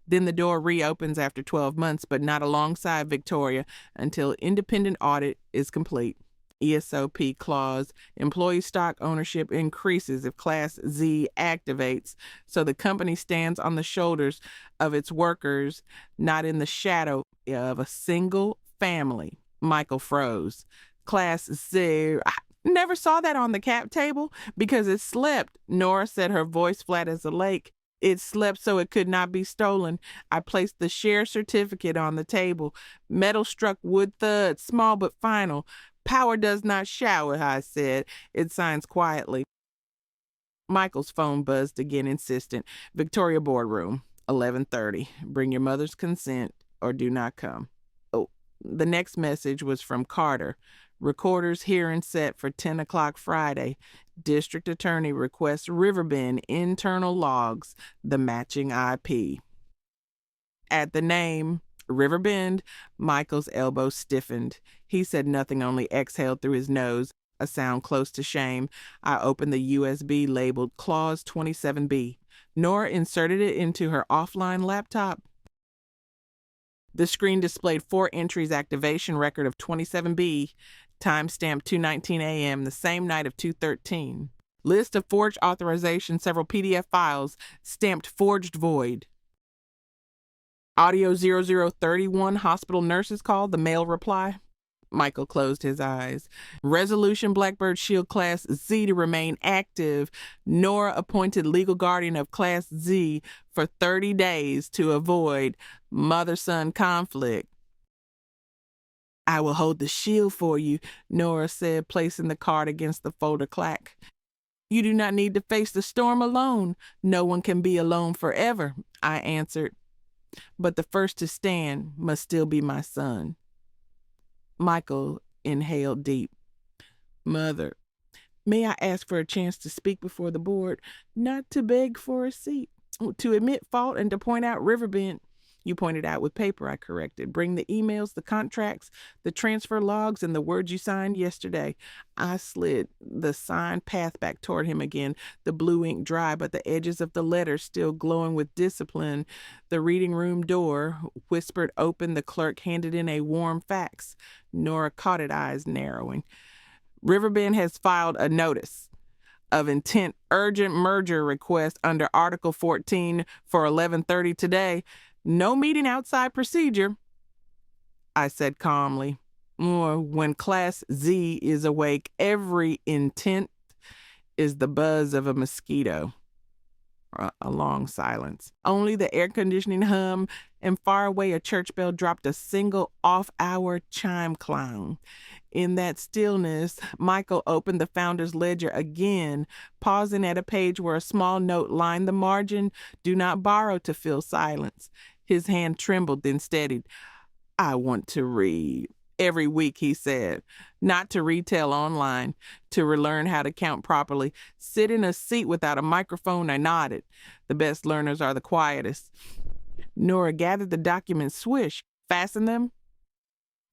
A: then the door reopens after 12 months, but not alongside Victoria until independent audit is complete. ESOP clause, employee stock ownership increases if Class Z activates, so the company stands on the shoulders of its workers, not in the shadow of a single family. Michael froze. Class Z. I never saw that on the cap table because it slept. Nora said, her voice flat as a lake. It slept so it could not be stolen. I placed the share certificate on the table. Metal struck wood thud, small but final. Power does not shower, I said. It signs quietly. Michael's phone buzzed again, insistent. Victoria boardroom, 11:30. Bring your mother's consent or do not come. Oh, the next message was from Carter. Recorders hearing set for 10 o'clock Friday. District Attorney requests Riverbend internal logs, the matching IP. At the name, Riverbend, Michael's elbow stiffened. He said nothing, only exhaled through his nose, a sound close to shame. I opened the USB labeled Clause 27B. Nora inserted it into her offline laptop. The screen displayed 4 entries: activation record of 27B, timestamp 2:19 a.m., the same night of 2:13. List of forged authorization, several PDF files, stamped forged void. Audio 0031, hospital nurses call, the mail reply. Michael closed his eyes. Resolution Blackbird Shield Class Z to remain active. Nora appointed legal guardian of Class Z for 30 days to avoid mother-son conflict. I will hold the shield for you, Nora said, placing the card against the folder clack. You do not need to face the storm alone. No one can be alone forever, I answered. But the first to stand must still be my son. Michael inhaled deep. Mother, may I ask for a chance to speak before the board, not to beg for a seat, to admit fault and to point out Riverbend. You pointed out with paper, I corrected. Bring the emails, the contracts, the transfer logs, and the words you signed yesterday. I slid the signed path back toward him again, the blue ink dry, but the edges of the letter still glowing with discipline. The reading room door whispered open. The clerk handed in a warm fax. Nora caught it, eyes narrowing. Riverbend has filed a notice of intent urgent merger request under Article 14 for 11:30 today. No meeting outside procedure, I said calmly. When Class Z is awake, every intent is the buzz of a mosquito. A long silence. Only the air conditioning hum, and far away a church bell dropped a single off-hour chime clown. In that stillness, Michael opened the founder's ledger again, pausing at a page where a small note lined the margin. Do not borrow to fill silence. His hand trembled, then steadied. I want to read. Every week, he said. Not to retell online, to relearn how to count properly. Sit in a seat without a microphone, I nodded. The best learners are the quietest. Nora gathered the documents, swish. Fasten them.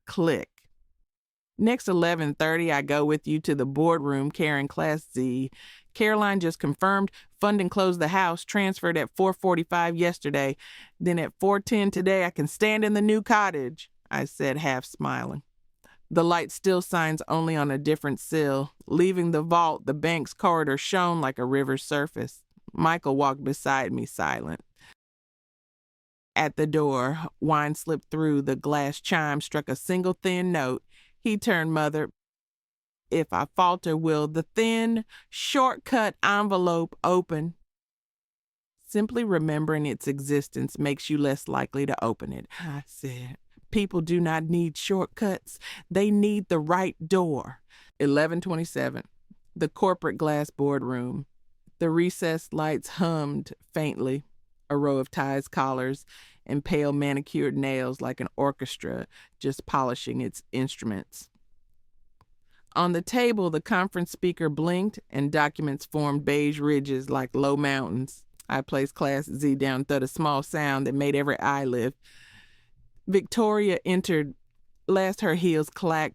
A: Click. Next 11:30, I go with you to the boardroom carrying Class Z. Caroline just confirmed funding closed the house, transferred at 4:45 yesterday. Then at 4:10 today, I can stand in the new cottage, I said, half smiling. The light still shines, only on a different sill. Leaving the vault, the bank's corridor shone like a river's surface. Michael walked beside me, silent. At the door, wine slipped through. The glass chime struck a single thin note. He turned, Mother. If I falter, will the thin, shortcut envelope open? Simply remembering its existence makes you less likely to open it, I said. People do not need shortcuts. They need the right door. 11:27. The corporate glass boardroom. The recessed lights hummed faintly. A row of ties, collars, and pale manicured nails like an orchestra just polishing its instruments. On the table, the conference speaker blinked and documents formed beige ridges like low mountains. I placed Class Z down, thud a small sound that made every eye lift. Victoria entered, last her heels clacked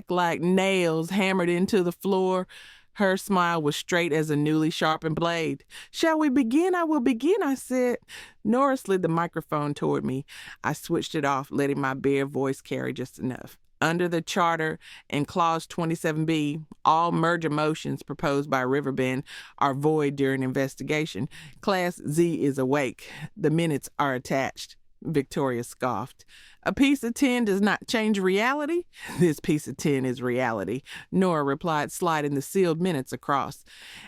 A: like nails hammered into the floor. Her smile was straight as a newly sharpened blade. Shall we begin? I will begin, I said. Nora slid the microphone toward me. I switched it off, letting my bare voice carry just enough. Under the charter and Clause 27B, all merger motions proposed by Riverbend are void during investigation. Class Z is awake. The minutes are attached. Victoria scoffed. A piece of tin does not change reality? This piece of tin is reality, Nora replied, sliding the sealed minutes across.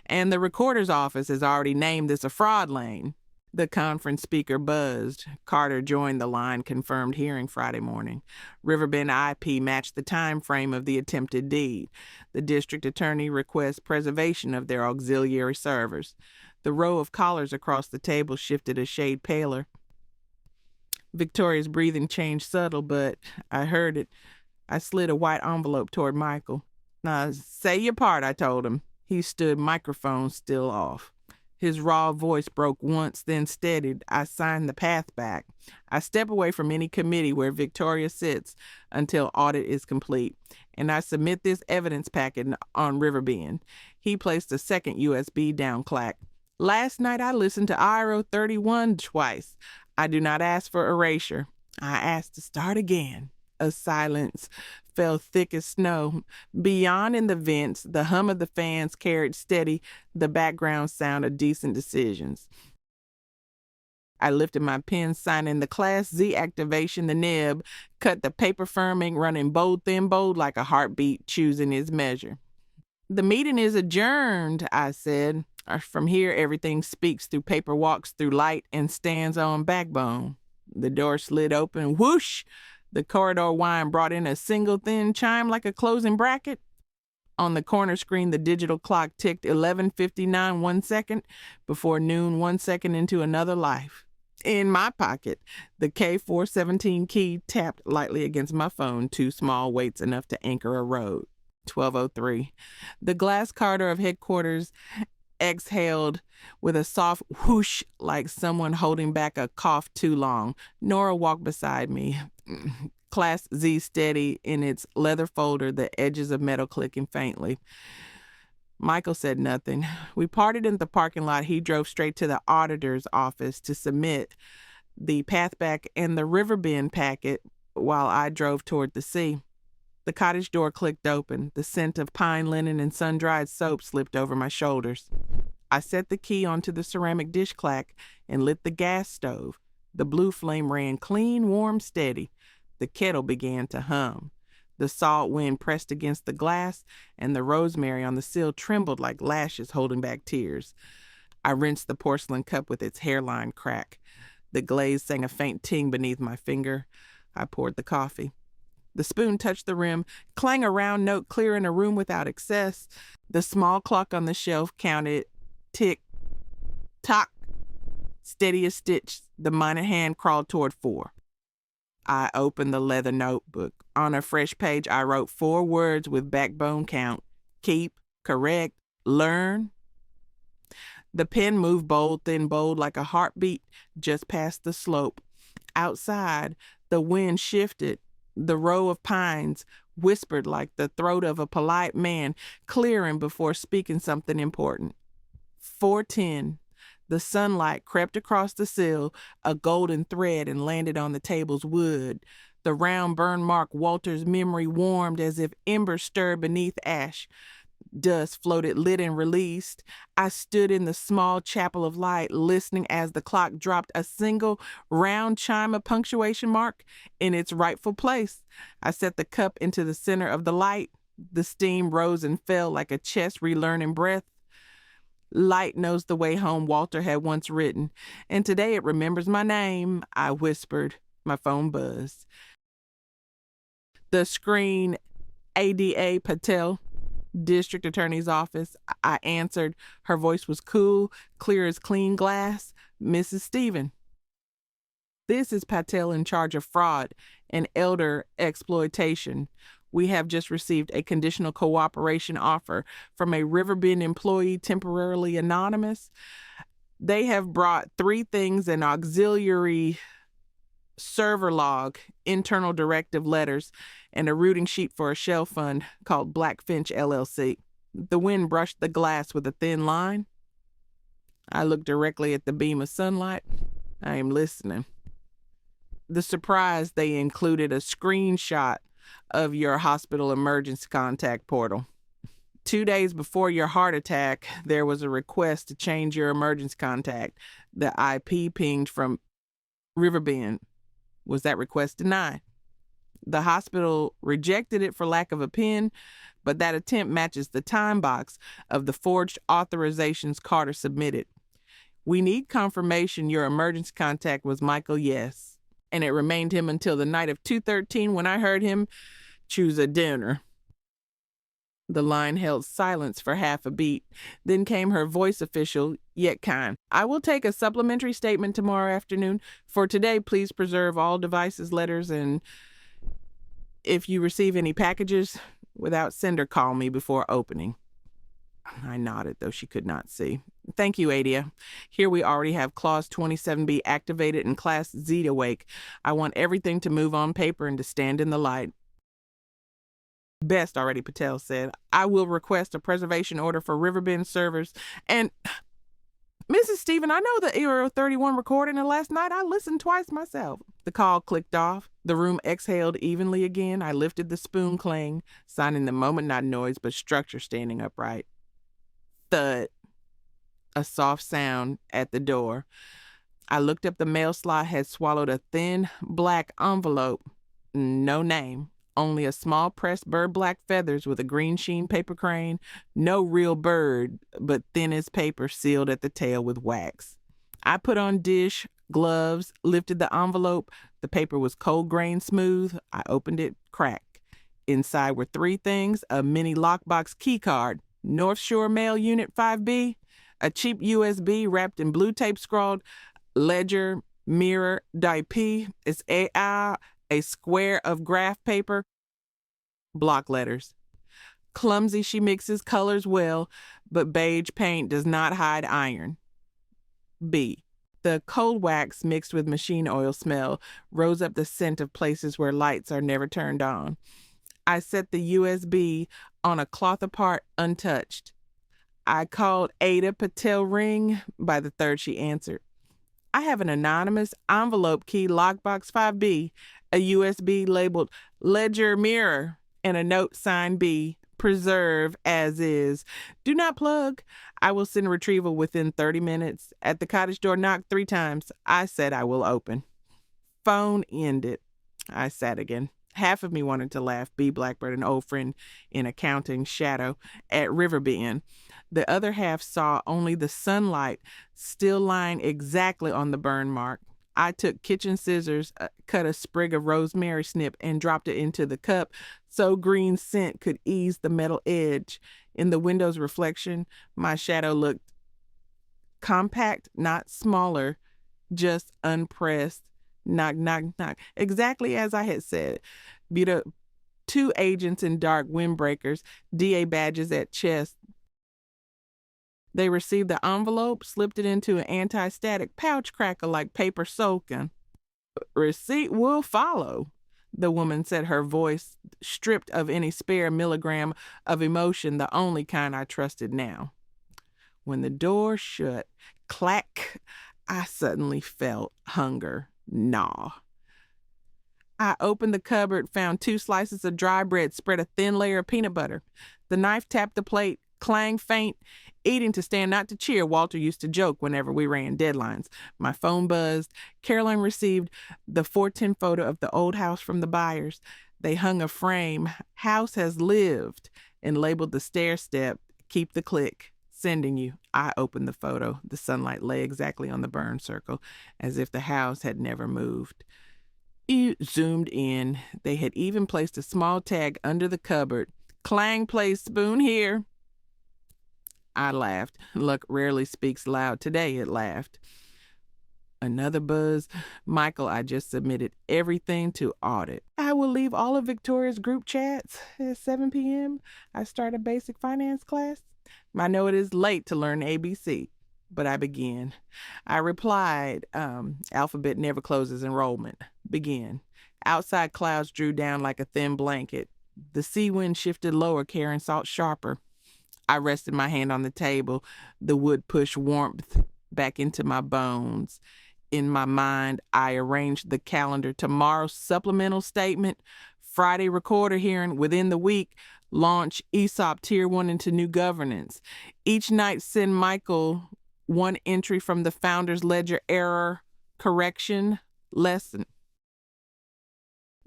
A: And the recorder's office has already named this a fraud lane. The conference speaker buzzed. Carter joined the line, confirmed hearing Friday morning. Riverbend IP matched the time frame of the attempted deed. The district attorney requests preservation of their auxiliary servers. The row of collars across the table shifted a shade paler. Victoria's breathing changed subtle, but I heard it. I slid a white envelope toward Michael. Now, say your part, I told him. He stood, microphone still off. His raw voice broke once, then steadied. I signed the path back. I step away from any committee where Victoria sits until audit is complete, and I submit this evidence packet on Riverbend. He placed a second USB down clack. Last night I listened to IRO 31 twice. I do not ask for erasure. I ask to start again. A silence fell thick as snow. Beyond in the vents, the hum of the fans carried steady the background sound of decent decisions. I lifted my pen, signing the Class Z activation, the nib, cut the paper firming, running bold, thin, bold like a heartbeat, choosing its measure. The meeting is adjourned, I said. From here, everything speaks through paper, walks through light, and stands on backbone. The door slid open. Whoosh! The corridor whine brought in a single thin chime like a closing bracket. On the corner screen, the digital clock ticked 11:59 1 second, before noon 1 second into another life. In my pocket, the K417 key tapped lightly against my phone, two small weights enough to anchor a road. 12:03. The glass corridor of headquarters exhaled with a soft whoosh like someone holding back a cough too long. Nora walked beside me, Class Z steady in its leather folder, the edges of metal clicking faintly. Michael said nothing. We parted in the parking lot. He drove straight to the auditor's office to submit the pathback and the Riverbend packet while I drove toward the sea. The cottage door clicked open. The scent of pine linen and sun-dried soap slipped over my shoulders. I set the key onto the ceramic dish clack and lit the gas stove. The blue flame ran clean, warm, steady. The kettle began to hum. The salt wind pressed against the glass, and the rosemary on the sill trembled like lashes holding back tears. I rinsed the porcelain cup with its hairline crack. The glaze sang a faint ting beneath my finger. I poured the coffee. The spoon touched the rim, clang a round note clear in a room without excess. The small clock on the shelf counted tick, tock, steady as stitch. The minor hand crawled toward 4. I opened the leather notebook. On a fresh page, I wrote 4 words with backbone count: keep, correct, learn. The pen moved bold, thin, bold like a heartbeat just past the slope. Outside, the wind shifted. The row of pines whispered like the throat of a polite man, clearing before speaking something important. 4:10. The sunlight crept across the sill, a golden thread, and landed on the table's wood. The round burn mark Walter's memory warmed as if embers stirred beneath ash. Dust floated lit and released. I stood in the small chapel of light, listening as the clock dropped a single round chime of punctuation mark in its rightful place. I set the cup into the center of the light. The steam rose and fell like a chest relearning breath. Light knows the way home, Walter had once written, and today it remembers my name, I whispered. My phone buzzed. The screen, Ada Patel, District Attorney's Office. I answered. Her voice was cool, clear as clean glass. Mrs. Stephen. This is Patel in charge of fraud and elder exploitation. We have just received a conditional cooperation offer from a Riverbend employee, temporarily anonymous. They have brought 3 things: an auxiliary server log, internal directive letters, and a routing sheet for a shell fund called Blackfinch LLC. The wind brushed the glass with a thin line. I looked directly at the beam of sunlight. I am listening. The surprise, they included a screenshot of your hospital emergency contact portal. 2 days before your heart attack, there was a request to change your emergency contact. The IP pinged from Riverbend. Was that request denied? The hospital rejected it for lack of a pen, but that attempt matches the time box of the forged authorizations Carter submitted. We need confirmation your emergency contact was Michael Yes. And it remained him until the night of 2/13 when I heard him choose a dinner. The line held silence for half a beat. Then came her voice, official, yet kind. I will take a supplementary statement tomorrow afternoon. For today, please preserve all devices, letters, and if you receive any packages, without sender, call me before opening. I nodded, though she could not see. Thank you, Adia. Here we already have Clause 27B activated and Class Z awake. I want everything to move on paper and to stand in the light. Best, already, Patel said. I will request a preservation order for Riverbend servers. And, Mrs. Stephen, I know the Era 31 recording, and last night I listened twice myself. The call clicked off. The room exhaled evenly again. I lifted the spoon clang, signing the moment not noise but structure standing upright. Thud. A soft sound at the door. I looked up. The mail slot had swallowed a thin black envelope. No name. Only a small pressed bird black feathers with a green sheen paper crane. No real bird, but thin as paper, sealed at the tail with wax. I put on dish, gloves, lifted the envelope. The paper was cold grain smooth. I opened it, crack. Inside were three things: a mini lockbox key card, North Shore Mail Unit 5B, a cheap USB wrapped in blue tape scrawled, Ledger, Mirror, DIP, it's AI, a square of graph paper, block letters. Clumsy, she mixes colors well, but beige paint does not hide iron. B. The cold wax mixed with machine oil smell rose up the scent of places where lights are never turned on. I set the USB on a cloth apart, untouched. I called Ada. Patel ring. By the third, she answered. I have an anonymous envelope key lockbox 5B, a USB labeled Ledger Mirror, and a note signed B, preserve as is. Do not plug. I will send retrieval within 30 minutes. At the cottage door knocked 3 times. I said I will open. Phone ended. I sat again. Half of me wanted to laugh, B. Blackbird, an old friend in accounting shadow at Riverbend. The other half saw only the sunlight still lying exactly on the burn mark. I took kitchen scissors, cut a sprig of rosemary snip, and dropped it into the cup so green scent could ease the metal edge. In the window's reflection, my shadow looked compact, not smaller, just unpressed. Knock, knock, knock. Exactly as I had said. Two agents in dark windbreakers, DA badges at chest. They received the envelope, slipped it into an anti-static pouch cracker like paper soaking. Receipt will follow, the woman said, her voice stripped of any spare milligram of emotion, the only kind I trusted now. When the door shut, clack, I suddenly felt hunger gnaw. I opened the cupboard, found 2 slices of dry bread, spread a thin layer of peanut butter. The knife tapped the plate, clang faint. Eating to stand, not to cheer, Walter used to joke whenever we ran deadlines. My phone buzzed. Caroline received the 410 photo of the old house from the buyers. They hung a frame, "House has lived," and labeled the stair step, "Keep the click. Sending you." I opened the photo. The sunlight lay exactly on the burn circle, as if the house had never moved. It zoomed in. They had even placed a small tag under the cupboard. "Clang plays spoon here." I laughed. Luck rarely speaks loud. Today it laughed. Another buzz. "Michael, I just submitted everything to audit. I will leave all of Victoria's group chats at 7 p.m. I start a basic finance class. I know it is late to learn ABC, but I begin. I replied, alphabet never closes enrollment. Begin. Outside clouds drew down like a thin blanket. The sea wind shifted lower, carrying salt sharper. I rested my hand on the table. The wood pushed warmth back into my bones. In my mind, I arranged the calendar. Tomorrow's supplemental statement, Friday recorder hearing within the week, launch ESOP Tier 1 into new governance. Each night send Michael 1 entry from the founder's ledger error correction lesson.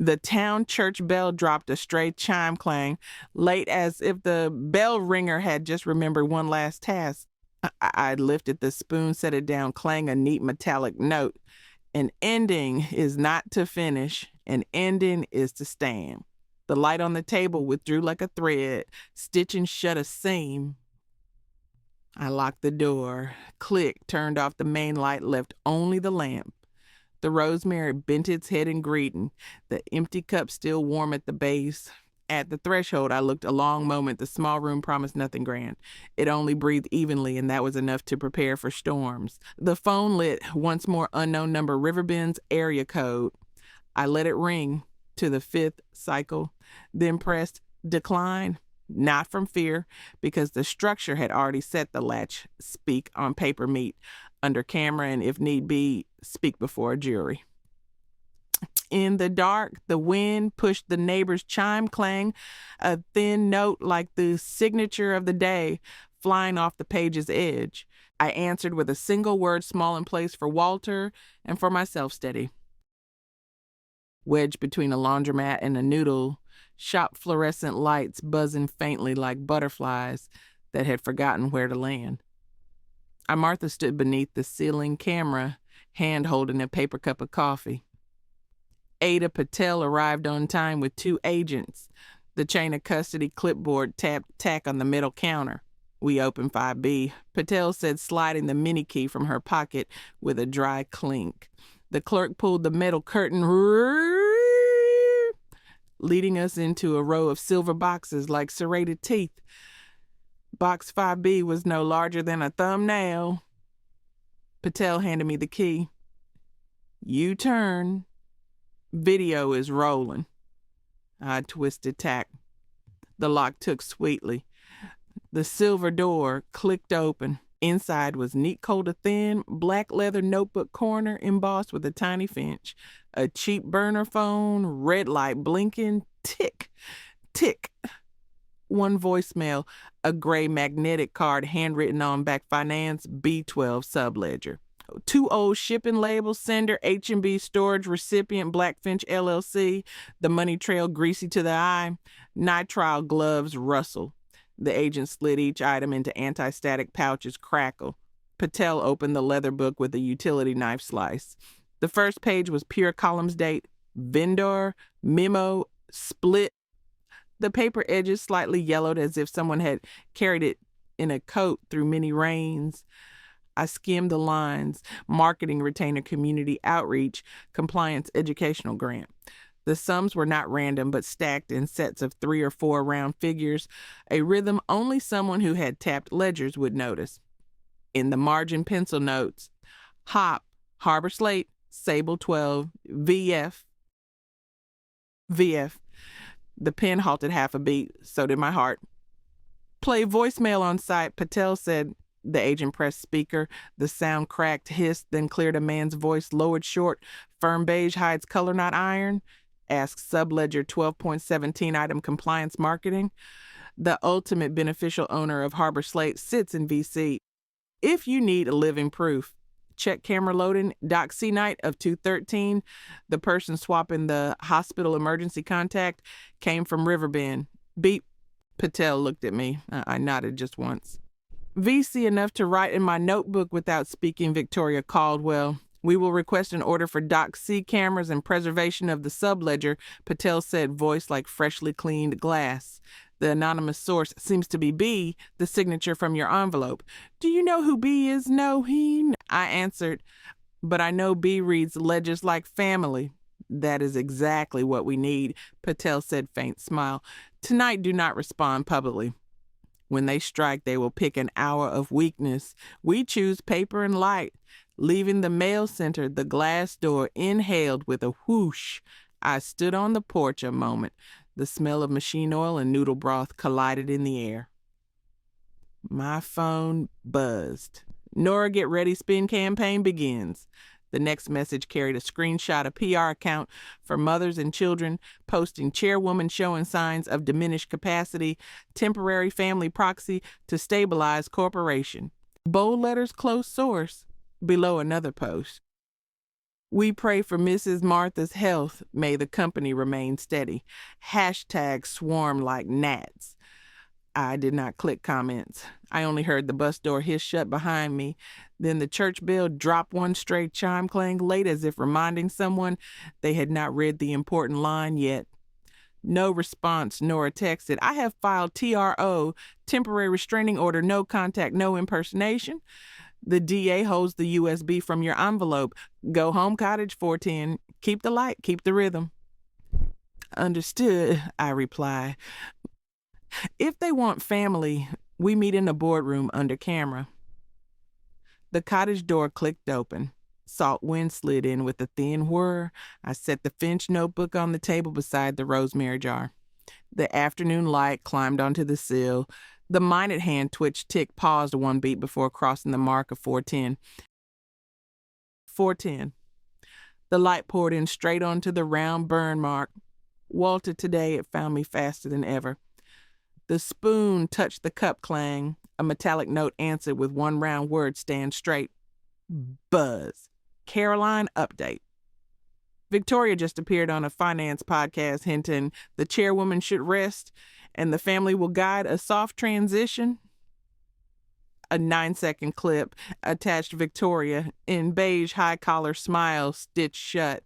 A: The town church bell dropped a stray chime clang, late as if the bell ringer had just remembered one last task. I lifted the spoon, set it down, clang a neat metallic note. An ending is not to finish, an ending is to stand. The light on the table withdrew like a thread, stitching shut a seam. I locked the door, clicked, turned off the main light, left only the lamp. The rosemary bent its head in greeting, the empty cup still warm at the base. At the threshold, I looked a long moment. The small room promised nothing grand. It only breathed evenly, and that was enough to prepare for storms. The phone lit, once more unknown number, Riverbend's area code. I let it ring to the 5th cycle, then pressed decline, not from fear, because the structure had already set the latch, speak on paper meet, under camera, and if need be, speak before a jury. In the dark, the wind pushed the neighbor's chime clang, a thin note like the signature of the day, flying off the page's edge. I answered with a single word, small in place, for Walter and for myself, steady. Wedged between a laundromat and a noodle, shop fluorescent lights buzzing faintly like butterflies that had forgotten where to land. Martha stood beneath the ceiling camera, hand holding a paper cup of coffee. Ada Patel arrived on time with 2 agents. The chain of custody clipboard tapped tack on the middle counter. We opened 5B. Patel said, sliding the mini key from her pocket with a dry clink. The clerk pulled the metal curtain, leading us into a row of silver boxes like serrated teeth. Box 5B was no larger than a thumbnail. Patel handed me the key. You turn. Video is rolling. I twisted tack. The lock took sweetly. The silver door clicked open. Inside was neat coat of thin, black leather notebook corner embossed with a tiny finch. A cheap burner phone, red light blinking, tick, tick. One voicemail, a gray magnetic card handwritten on back finance, B12 subledger. 2 old shipping labels, sender, H&B storage, recipient, Blackfinch LLC, the money trail greasy to the eye, nitrile gloves, Russell. The agent slid each item into anti-static pouches, crackle. Patel opened the leather book with a utility knife slice. The first page was pure columns date, vendor, memo, split. The paper edges slightly yellowed as if someone had carried it in a coat through many rains. I skimmed the lines, marketing retainer, community outreach, compliance educational grant. The sums were not random, but stacked in sets of 3 or 4 round figures, a rhythm only someone who had tapped ledgers would notice. In the margin pencil notes, Hop, Harbor Slate, Sable 12, VF. The pen halted half a beat, so did my heart. Play voicemail on site, Patel said. The agent pressed speaker. The sound cracked, hissed, then cleared a man's voice, lowered short. Firm beige hides color, not iron. Asked subledger 12.17 item compliance marketing. The ultimate beneficial owner of Harbor Slate sits in VC. If you need a living proof, check camera loading, Doc C night of 213. The person swapping the hospital emergency contact came from Riverbend. Beep. Patel looked at me. I nodded just once. VC enough to write in my notebook without speaking, Victoria Caldwell. We will request an order for Doc C cameras and preservation of the subledger, Patel said, voice like freshly cleaned glass. The anonymous source seems to be B, the signature from your envelope. Do you know who B is? No, I answered. But I know B reads ledgers like family. That is exactly what we need, Patel said, faint smile. Tonight, do not respond publicly. When they strike, they will pick an hour of weakness. We choose paper and light. Leaving the mail center, the glass door inhaled with a whoosh. I stood on the porch a moment. The smell of machine oil and noodle broth collided in the air. My phone buzzed. Nora, get ready, spin campaign begins. The next message carried a screenshot of PR account for mothers and children posting chairwoman showing signs of diminished capacity, temporary family proxy to stabilize corporation. Bold letters, close source. Below another post. We pray for Mrs. Martha's health. May the company remain steady. Hashtag swarm like gnats. I did not click comments. I only heard the bus door hiss shut behind me. Then the church bell dropped one stray chime clang late as if reminding someone they had not read the important line yet. No response, Nora texted. I have filed TRO, temporary restraining order, no contact, no impersonation. The DA holds the USB from your envelope. Go home, Cottage 410. Keep the light, keep the rhythm. Understood, I reply. If they want family, we meet in the boardroom under camera. The cottage door clicked open. Salt wind slid in with a thin whir. I set the Finch notebook on the table beside the rosemary jar. The afternoon light climbed onto the sill. The minute hand twitch tick paused one beat before crossing the mark of 410. 410. The light poured in straight onto the round burn mark. Walter, today it found me faster than ever. The spoon touched the cup clang. A metallic note answered with one round word, stand straight. Buzz. Caroline update. Victoria just appeared on a finance podcast hinting the chairwoman should rest and the family will guide a soft transition. A 9-second clip attached Victoria in beige high-collar smile stitched shut.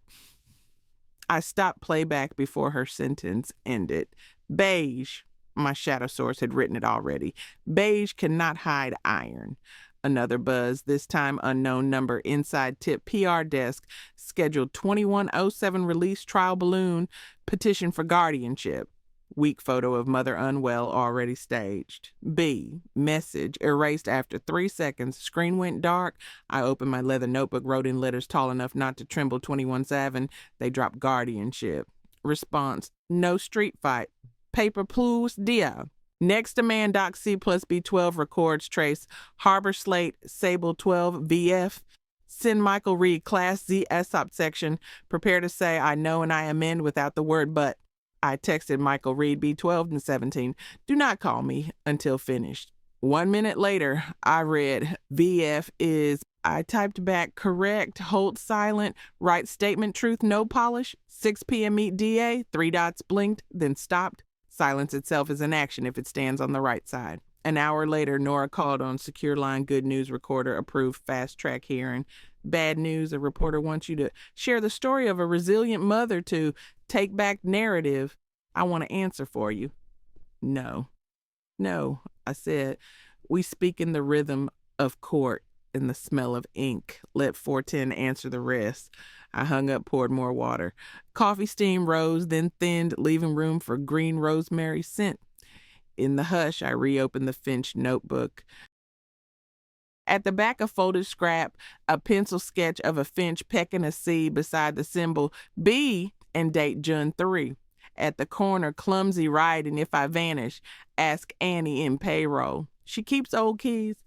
A: I stopped playback before her sentence ended. Beige. My shadow source had written it already. Beige cannot hide iron. Another buzz, this time unknown number, inside tip PR desk, scheduled 2107 release trial balloon, petition for guardianship. Weak photo of mother unwell already staged. B, message, erased after 3 seconds. Screen went dark. I opened my leather notebook, wrote in letters tall enough not to tremble 21-7. They dropped guardianship. Response, no street fight. Paper plus dia. Next demand Doc C plus B12 records trace Harbor Slate Sable 12 VF. Send Michael Reed Class Z ESOP section. Prepare to say I know and I amend without the word but. I texted Michael Reed B12 and 17. Do not call me until finished. 1 minute later, I read VF is. I typed back correct, hold silent, write statement truth, no polish. 6 p.m. meet DA. 3 dots blinked, then stopped. Silence itself is an action if it stands on the right side. An hour later, Nora called on secure line good news recorder, approved fast track hearing. Bad news, a reporter wants you to share the story of a resilient mother to take back narrative. I want to answer for you. No, I said. We speak in the rhythm of court and the smell of ink. Let 410 answer the rest. I hung up, poured more water. Coffee steam rose, then thinned, leaving room for green rosemary scent. In the hush, I reopened the Finch notebook. At the back of folded scrap, a pencil sketch of a finch pecking a seed beside the symbol B and date June 3. At the corner, clumsy writing, if I vanish, ask Annie in payroll. She keeps old keys.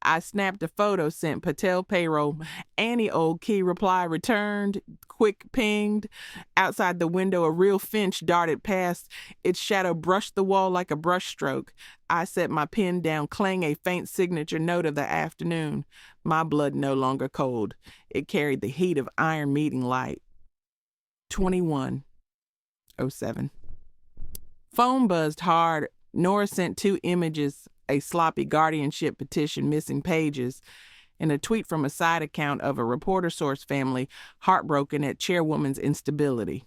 A: I snapped a photo, sent Patel payroll. Annie old key reply returned, quick pinged. Outside the window, a real finch darted past. Its shadow brushed the wall like a brushstroke. I set my pen down, clang a faint signature note of the afternoon. My blood no longer cold. It carried the heat of iron meeting light. 21:07. Phone buzzed hard. Nora sent 2 images. A sloppy guardianship petition missing pages, and a tweet from a side account of a reporter source family heartbroken at chairwoman's instability.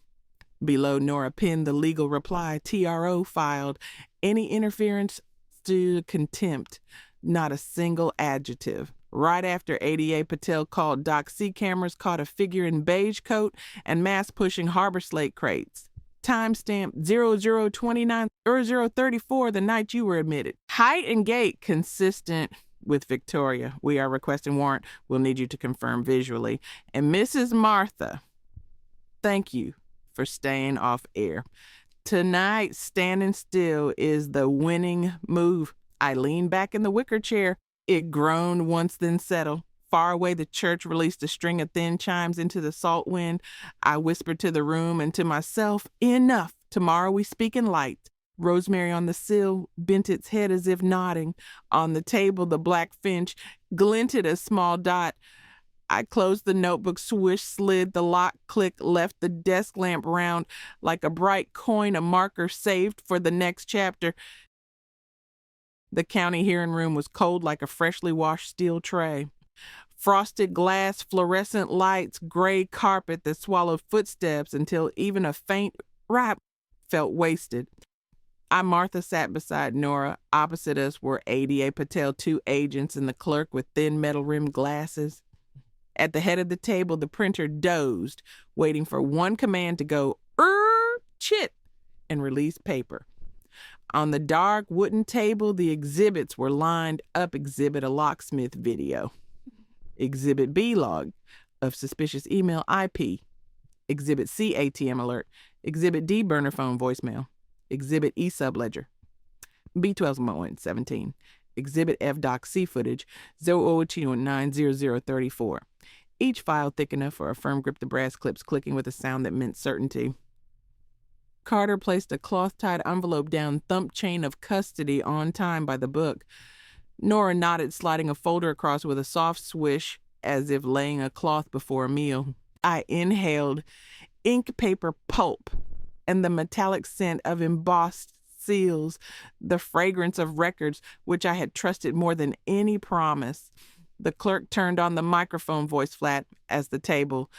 A: Below, Nora pinned the legal reply, TRO filed. Any interference to contempt, not a single adjective. Right after ADA Patel called Doc C, cameras caught a figure in beige coat and mass pushing Harbor Slate crates. Timestamp 0029-0034, the night you were admitted. Height and gait consistent with Victoria. We are requesting warrant. We'll need you to confirm visually. And Mrs. Martha, thank you for staying off air. Tonight, standing still is the winning move. I leaned back in the wicker chair. It groaned once, then settled. Far away, the church released a string of thin chimes into the salt wind. I whispered to the room and to myself, enough. Tomorrow we speak in light. Rosemary on the sill bent its head as if nodding. On the table, the black finch glinted a small dot. I closed the notebook, swish, slid the lock, click, left the desk lamp round like a bright coin, a marker saved for the next chapter. The county hearing room was cold like a freshly washed steel tray. Frosted glass, fluorescent lights, gray carpet that swallowed footsteps until even a faint rap felt wasted. Martha sat beside Nora. Opposite us were ADA Patel, 2 agents, and the clerk with thin metal-rimmed glasses. At the head of the table, the printer dozed, waiting for one command to go, chit, and release paper. On the dark wooden table, the exhibits were lined up. Exhibit a locksmith video. Exhibit B log of suspicious email IP. Exhibit C ATM alert. Exhibit D burner phone voicemail. Exhibit E subledger. B12.17. Exhibit F doc C footage 002090034. Each file thick enough for a firm grip, the brass clips clicking with a sound that meant certainty. Carter placed a cloth-tied envelope down thumb chain of custody on time by the book. Nora nodded, sliding a folder across with a soft swish as if laying a cloth before a meal. I inhaled ink paper pulp and the metallic scent of embossed seals, the fragrance of records which I had trusted more than any promise. The clerk turned on the microphone, voice flat as the table.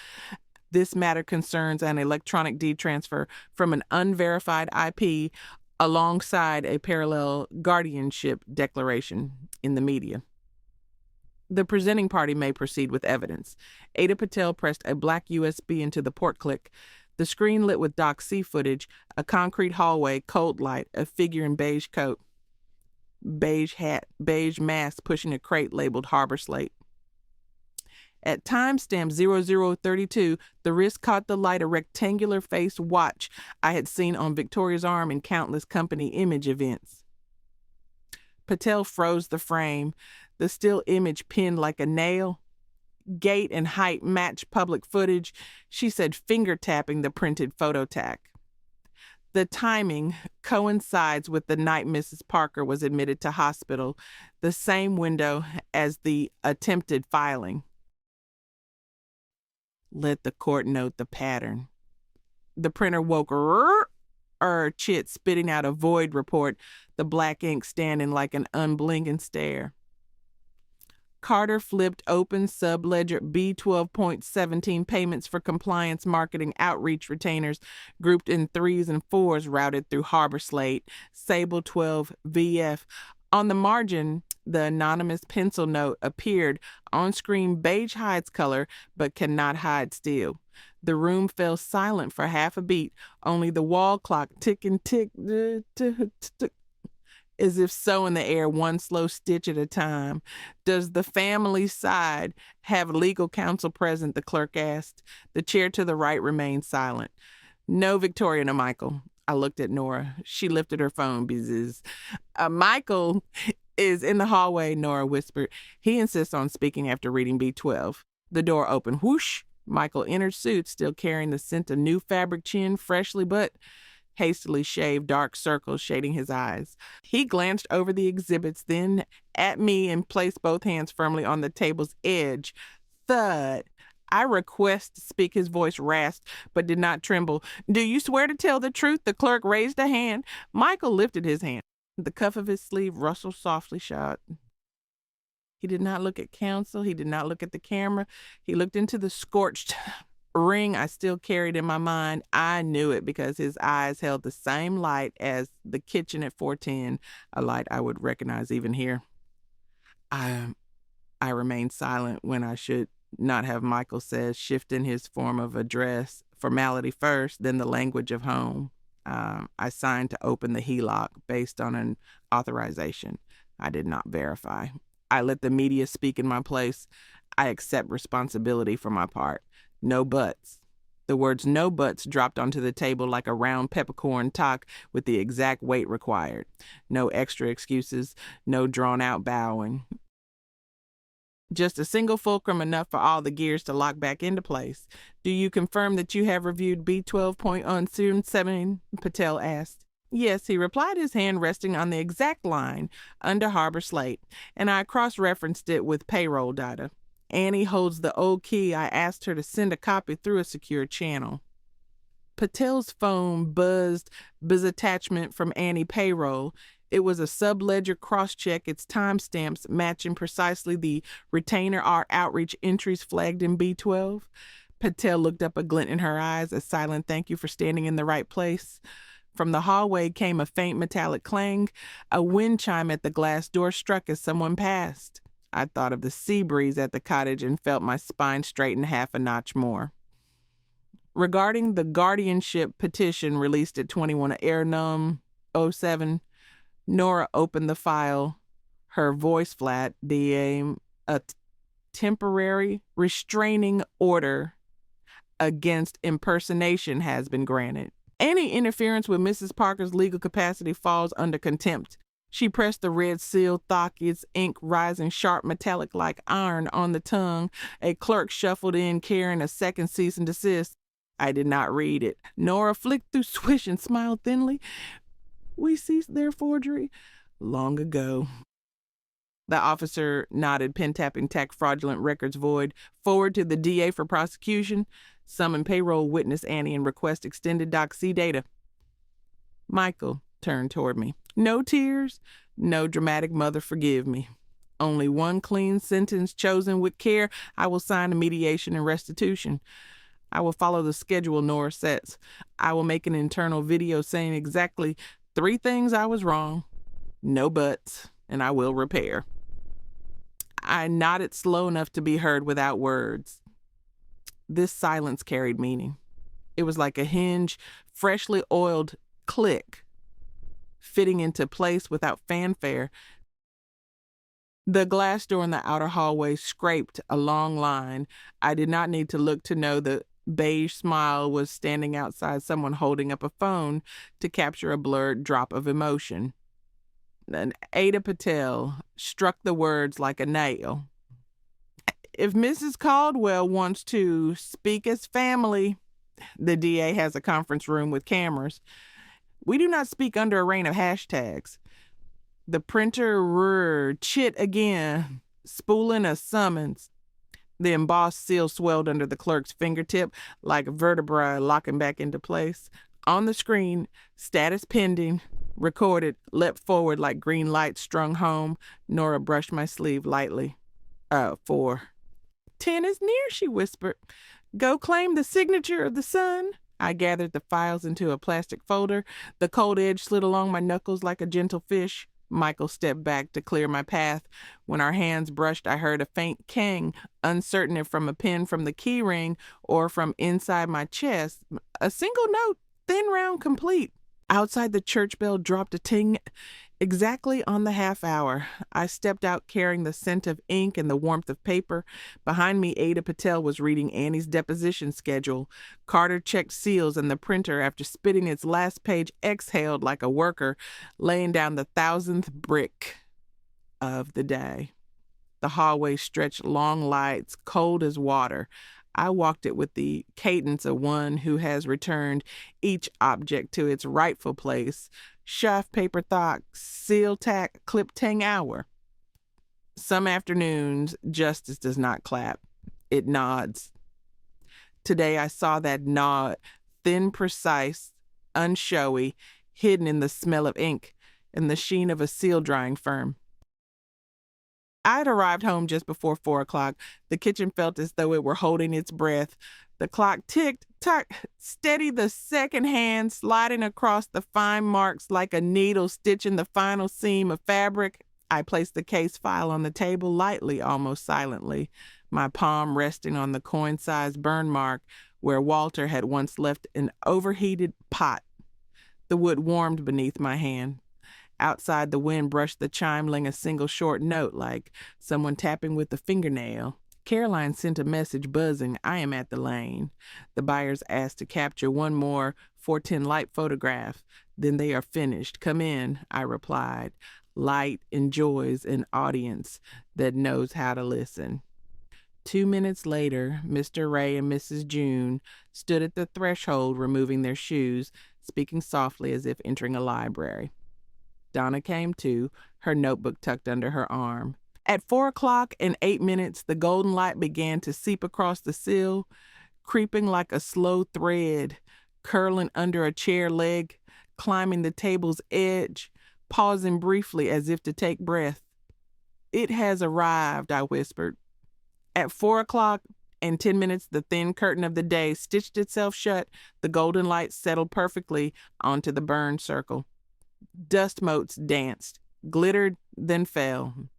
A: This matter concerns an electronic deed transfer from an unverified IP alongside a parallel guardianship declaration in the media. The presenting party may proceed with evidence. Ada Patel pressed a black USB into the port click. The screen lit with Doc C footage, a concrete hallway, cold light, a figure in beige coat, beige hat, beige mask pushing a crate labeled Harbor Slate. At timestamp 0032, the wrist caught the light, a rectangular-faced watch I had seen on Victoria's arm in countless company image events. Patel froze the frame, the still image pinned like a nail. Gait and height matched public footage. She said, finger-tapping the printed photo tack. The timing coincides with the night Mrs. Parker was admitted to hospital, the same window as the attempted filing. Let the court note the pattern. The printer woke chit, spitting out a void report, the black ink standing like an unblinking stare. Carter flipped open subledger B12.17 payments for compliance marketing outreach retainers grouped in 3s and 4s routed through Harbor Slate, Sable 12 VF. On the margin, the anonymous pencil note appeared on screen, beige hides color, but cannot hide steel. The room fell silent for half a beat, only the wall clock ticking tick, as if so in the air, one slow stitch at a time. Does the family side have legal counsel present? The clerk asked. The chair to the right remained silent. No, Victoria, no, Michael. I looked at Nora. She lifted her phone. Michael is in the hallway, Nora whispered. He insists on speaking after reading B12. The door opened. Whoosh! Michael entered suit, still carrying the scent of new fabric, chin freshly but hastily shaved, dark circles shading his eyes. He glanced over the exhibits, then at me, and placed both hands firmly on the table's edge. Thud. I request to speak. His voice rasped, but did not tremble. Do you swear to tell the truth? The clerk raised a hand. Michael lifted his hand. The cuff of his sleeve rustled softly shut. He did not look at counsel. He did not look at the camera. He looked into the scorched ring I still carried in my mind. I knew it because his eyes held the same light as the kitchen at 410, a light I would recognize even here. I remained silent when I should not have, Michael says, shifting his form of address. Formality first, then the language of home. I signed to open the HELOC based on an authorization I did not verify. I let the media speak in my place. I accept responsibility for my part. No buts. The words no buts dropped onto the table like a round peppercorn talk with the exact weight required. No extra excuses, no drawn-out bowing. Just a single fulcrum, enough for all the gears to lock back into place. Do you confirm that you have reviewed B12.17? Patel asked. Yes, he replied, his hand resting on the exact line under Harbor Slate, and I cross-referenced it with payroll data. Annie holds the old key. I asked her to send a copy through a secure channel. Patel's phone buzzed attachment from Annie payroll. It was a sub-ledger cross-check, its timestamps matching precisely the retainer outreach entries flagged in B12. Patel looked up, a glint in her eyes, a silent thank you for standing in the right place. From the hallway came a faint metallic clang. A wind chime at the glass door struck as someone passed. I thought of the sea breeze at the cottage and felt my spine straighten half a notch more. Regarding the guardianship petition released at 21 Airnum 07, Nora opened the file, her voice flat. A temporary restraining order against impersonation has been granted. Any interference with Mrs. Parker's legal capacity falls under contempt. She pressed the red seal thock, its ink rising sharp metallic like iron on the tongue. A clerk shuffled in carrying a second cease and desist. I did not read it. Nora flicked through Swish and smiled thinly. We ceased their forgery long ago. The officer nodded, pen tapping tack fraudulent records void. Forward to the DA for prosecution. Summon payroll witness Annie and request extended Doc C data. Michael turned toward me. No tears, no dramatic mother forgive me. Only one clean sentence chosen with care. I will sign a mediation and restitution. I will follow the schedule Nora sets. I will make an internal video saying exactly 3 things I was wrong. No buts, and I will repair. I nodded slow enough to be heard without words. This silence carried meaning. It was like a hinge, freshly oiled click, fitting into place without fanfare. The glass door in the outer hallway scraped a long line. I did not need to look to know the beige smile was standing outside, someone holding up a phone to capture a blurred drop of emotion. And Ada Patel struck the words like a nail. If Mrs. Caldwell wants to speak as family, the DA has a conference room with cameras. We do not speak under a reign of hashtags. The printer chit again, spooling a summons. The embossed seal swelled under the clerk's fingertip like vertebrae locking back into place. On the screen, status pending, recorded, leapt forward like green lights strung home. Nora brushed my sleeve lightly. 4. 10 is near, she whispered. Go claim the signature of the son. I gathered the files into a plastic folder. The cold edge slid along my knuckles like a gentle fish. Michael stepped back to clear my path. When our hands brushed, I heard a faint kang, uncertain if from a pin from the key ring or from inside my chest. A single note, thin, round, complete. Outside, the church bell dropped a ting exactly on the half hour. I stepped out carrying the scent of ink and the warmth of paper. Behind me, Ada Patel was reading Annie's deposition schedule. Carter checked seals, and the printer, after spitting its last page, exhaled like a worker, laying down the 1,000th brick of the day. The hallway stretched long lights, cold as water. I walked it with the cadence of one who has returned each object to its rightful place. Shaft paper thock, seal tack, clip tang hour. Some afternoons, justice does not clap. It nods. Today I saw that nod, thin, precise, unshowy, hidden in the smell of ink and the sheen of a seal drying firm. I had arrived home just before 4 o'clock. The kitchen felt as though it were holding its breath. The clock ticked, tock, steady, the second hand sliding across the fine marks like a needle stitching the final seam of fabric. I placed the case file on the table lightly, almost silently, my palm resting on the coin-sized burn mark where Walter had once left an overheated pot. The wood warmed beneath my hand. Outside, the wind brushed the chime, a single short note like someone tapping with a fingernail. Caroline sent a message buzzing, I am at the lane. The buyers asked to capture one more 410 light photograph. Then they are finished. Come in, I replied. Light enjoys an audience that knows how to listen. 2 minutes later, Mr. Ray and Mrs. June stood at the threshold removing their shoes, speaking softly as if entering a library. Donna came too, her notebook tucked under her arm. At 4:08, the golden light began to seep across the sill, creeping like a slow thread, curling under a chair leg, climbing the table's edge, pausing briefly as if to take breath. "It has arrived," I whispered. At 4:10, the thin curtain of the day stitched itself shut, the golden light settled perfectly onto the burn circle. Dust motes danced, glittered, then fell.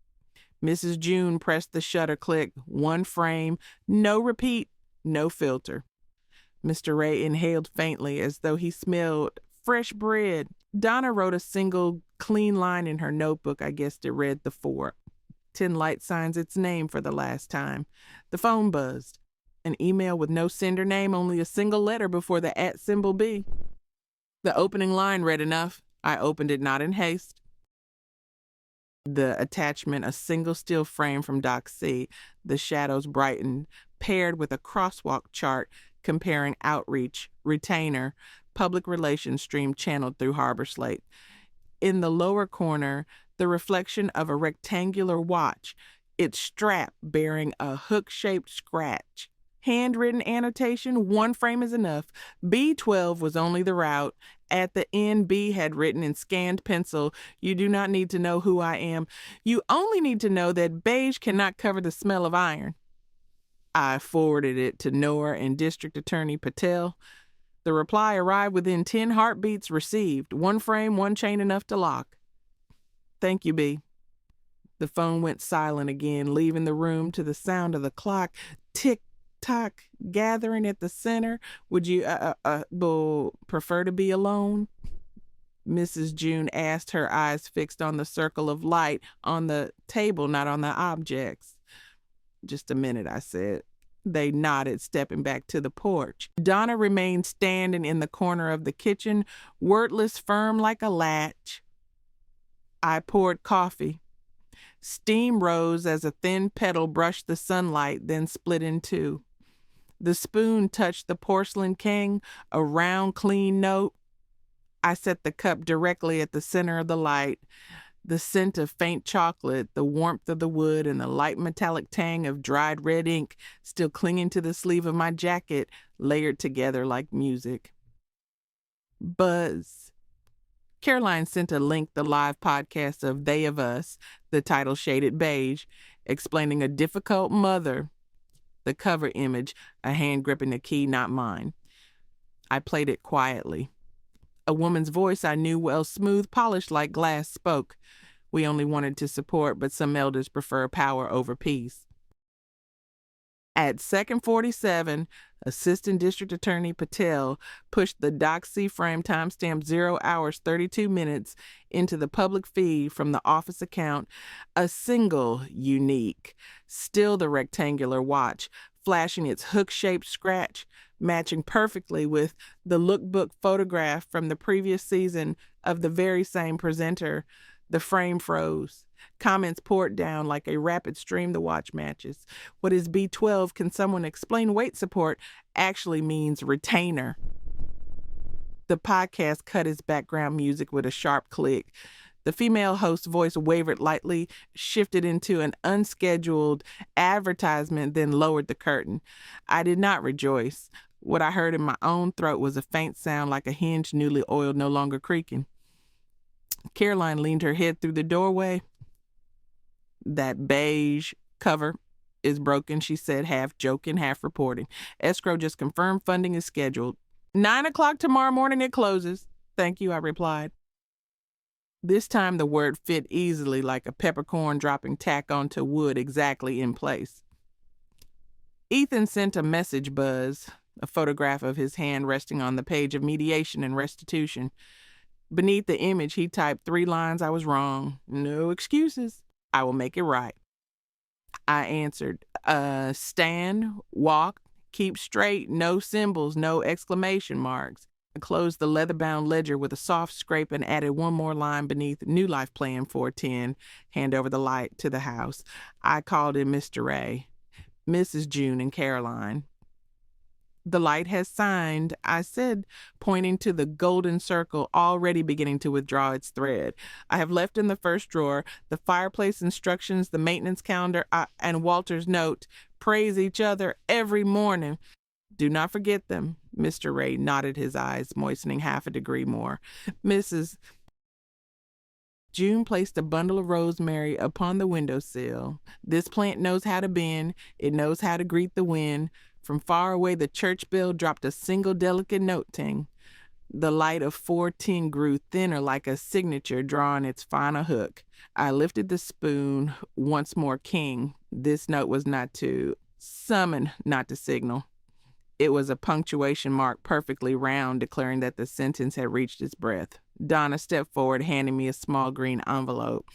A: Mrs. June pressed the shutter click, one frame, no repeat, no filter. Mr. Ray inhaled faintly as though he smelled fresh bread. Donna wrote a single clean line in her notebook. I guessed it read the 4. 10 light signs its name for the last time. The phone buzzed. An email with no sender name, only a single letter before the @ B. The opening line read enough. I opened it not in haste. The attachment, a single still frame from Doc C. The shadows brightened, paired with a crosswalk chart comparing outreach, retainer, public relations stream channeled through Harbor Slate. In the lower corner, the reflection of a rectangular watch, its strap bearing a hook-shaped scratch. Handwritten annotation, one frame is enough. B12 was only the route. At the end, B had written in scanned pencil, "You do not need to know who I am. You only need to know that beige cannot cover the smell of iron." I forwarded it to Noor and District Attorney Patel. The reply arrived within 10 heartbeats received. One frame, one chain enough to lock. "Thank you, B." The phone went silent again, leaving the room to the sound of the clock. Tick tock, gathering at the center. "Would you prefer to be alone?" Mrs. June asked, her eyes fixed on the circle of light on the table, not on the objects. "Just a minute," I said. They nodded, stepping back to the porch. Donna remained standing in the corner of the kitchen, wordless, firm like a latch. I poured coffee. Steam rose as a thin petal brushed the sunlight, then split in two. The spoon touched the porcelain king, a round, clean note. I set the cup directly at the center of the light. The scent of faint chocolate, the warmth of the wood, and the light metallic tang of dried red ink still clinging to the sleeve of my jacket, layered together like music. Buzz. Caroline sent a link, the live podcast of They of Us, the title shaded beige, explaining a difficult mother. The cover image, a hand gripping a key, not mine. I played it quietly. A woman's voice I knew well, smooth, polished like glass, spoke. We only wanted to support, but some elders prefer power over peace. At 2:47, Assistant District Attorney Patel pushed the Doc C frame timestamp 0 hours 32 minutes into the public feed from the office account, a single, unique, still the rectangular watch, flashing its hook-shaped scratch, matching perfectly with the lookbook photograph from the previous season of the very same presenter. The frame froze. Comments poured down like a rapid stream the watch matches. What is B12? Can someone explain? Weight support actually means retainer. The podcast cut its background music with a sharp click. The female host's voice wavered lightly, shifted into an unscheduled advertisement, then lowered the curtain. I did not rejoice. What I heard in my own throat was a faint sound like a hinge newly oiled, no longer creaking. Caroline leaned her head through the doorway. "That beige cover is broken," she said, half joking, half reporting. "Escrow just confirmed funding is scheduled. 9 o'clock tomorrow morning it closes." "Thank you," I replied. This time the word fit easily like a peppercorn dropping tack onto wood, exactly in place. Ethan sent a message, Buzz, a photograph of his hand resting on the page of mediation and restitution. Beneath the image, he typed 3 lines. I was wrong. "No excuses. I will make it right." I answered, stand, walk, keep straight, no symbols, no exclamation marks. I closed the leather-bound ledger with a soft scrape and added one more line beneath New Life Plan 410, hand over the light to the house. I called in Mr. Ray, Mrs. June, and Caroline. "The light has signed," I said, pointing to the golden circle already beginning to withdraw its thread. "I have left in the first drawer the fireplace instructions, the maintenance calendar, and Walter's note. Praise each other every morning. Do not forget them." Mr. Ray nodded, his eyes moistening half a degree more. Mrs. June placed a bundle of rosemary upon the windowsill. "This plant knows how to bend. It knows how to greet the wind." From far away, the church bell dropped a single delicate note ting. The light of 410 grew thinner like a signature drawing its final hook. I lifted the spoon once more, king. This note was not to summon, not to signal. It was a punctuation mark perfectly round, declaring that the sentence had reached its breath. Donna stepped forward, handing me a small green envelope.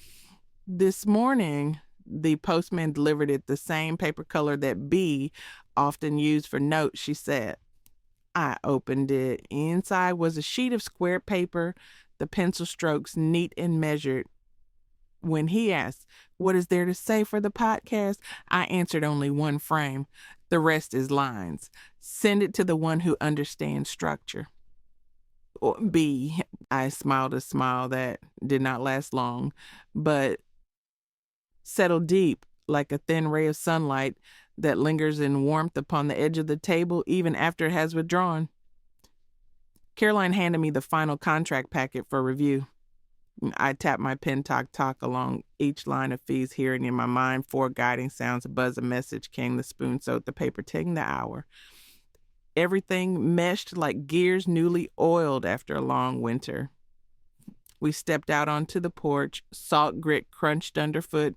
A: "This morning," the postman delivered it, the same paper color that B often used for notes, she said. I opened it. Inside was a sheet of square paper, the pencil strokes neat and measured. When he asked, "What is there to say for the podcast?" I answered only one frame. The rest is lines. Send it to the one who understands structure. Or B, I smiled a smile that did not last long, but settled deep like a thin ray of sunlight that lingers in warmth upon the edge of the table even after it has withdrawn. Caroline handed me the final contract packet for review. I tapped my pen talk along each line of fees, hearing in my mind 4 guiding sounds. A buzz of message came, the spoon soaked the paper, taking the hour. Everything meshed like gears newly oiled after a long winter. We stepped out onto the porch. Salt grit crunched underfoot.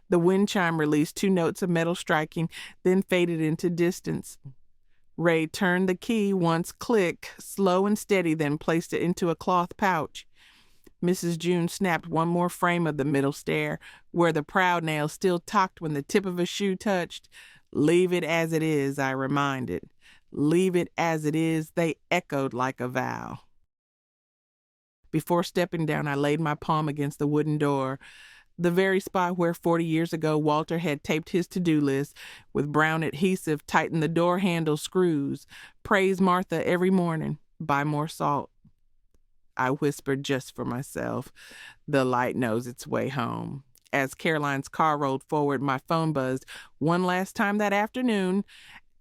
A: The wind chime released 2 notes of metal striking, then faded into distance. Ray turned the key once, click, slow and steady, then placed it into a cloth pouch. Mrs. June snapped one more frame of the middle stair, where the proud nail still talked when the tip of a shoe touched. "Leave it as it is," I reminded. "Leave it as it is," they echoed like a vow. Before stepping down, I laid my palm against the wooden door, the very spot where 40 years ago Walter had taped his to-do list. With brown adhesive, tighten the door handle screws. Praise Martha every morning. Buy more salt. I whispered just for myself. The light knows its way home. As Caroline's car rolled forward, my phone buzzed one last time that afternoon.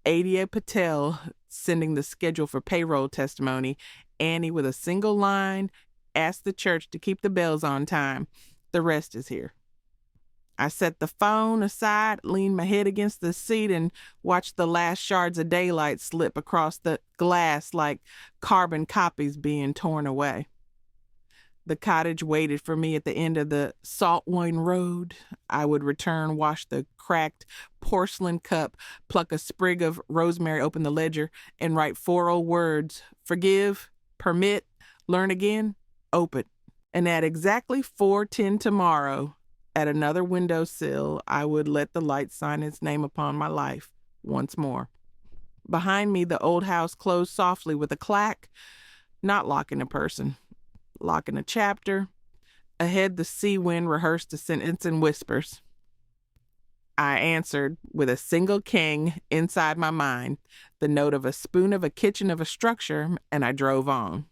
A: Adia Patel sending the schedule for payroll testimony. Annie, with a single line, asked the church to keep the bells on time. The rest is here. I set the phone aside, leaned my head against the seat, and watched the last shards of daylight slip across the glass like carbon copies being torn away. The cottage waited for me at the end of the Saltwain Road. I would return, wash the cracked porcelain cup, pluck a sprig of rosemary, open the ledger, and write 4 old words: forgive, permit, learn again, open. And at exactly 4:10 tomorrow, at another windowsill, I would let the light sign its name upon my life once more. Behind me, the old house closed softly with a clack, not locking a person, locking a chapter. Ahead, the sea wind rehearsed a sentence in whispers. I answered with a single king inside my mind, the note of a spoon of a kitchen of a structure, and I drove on.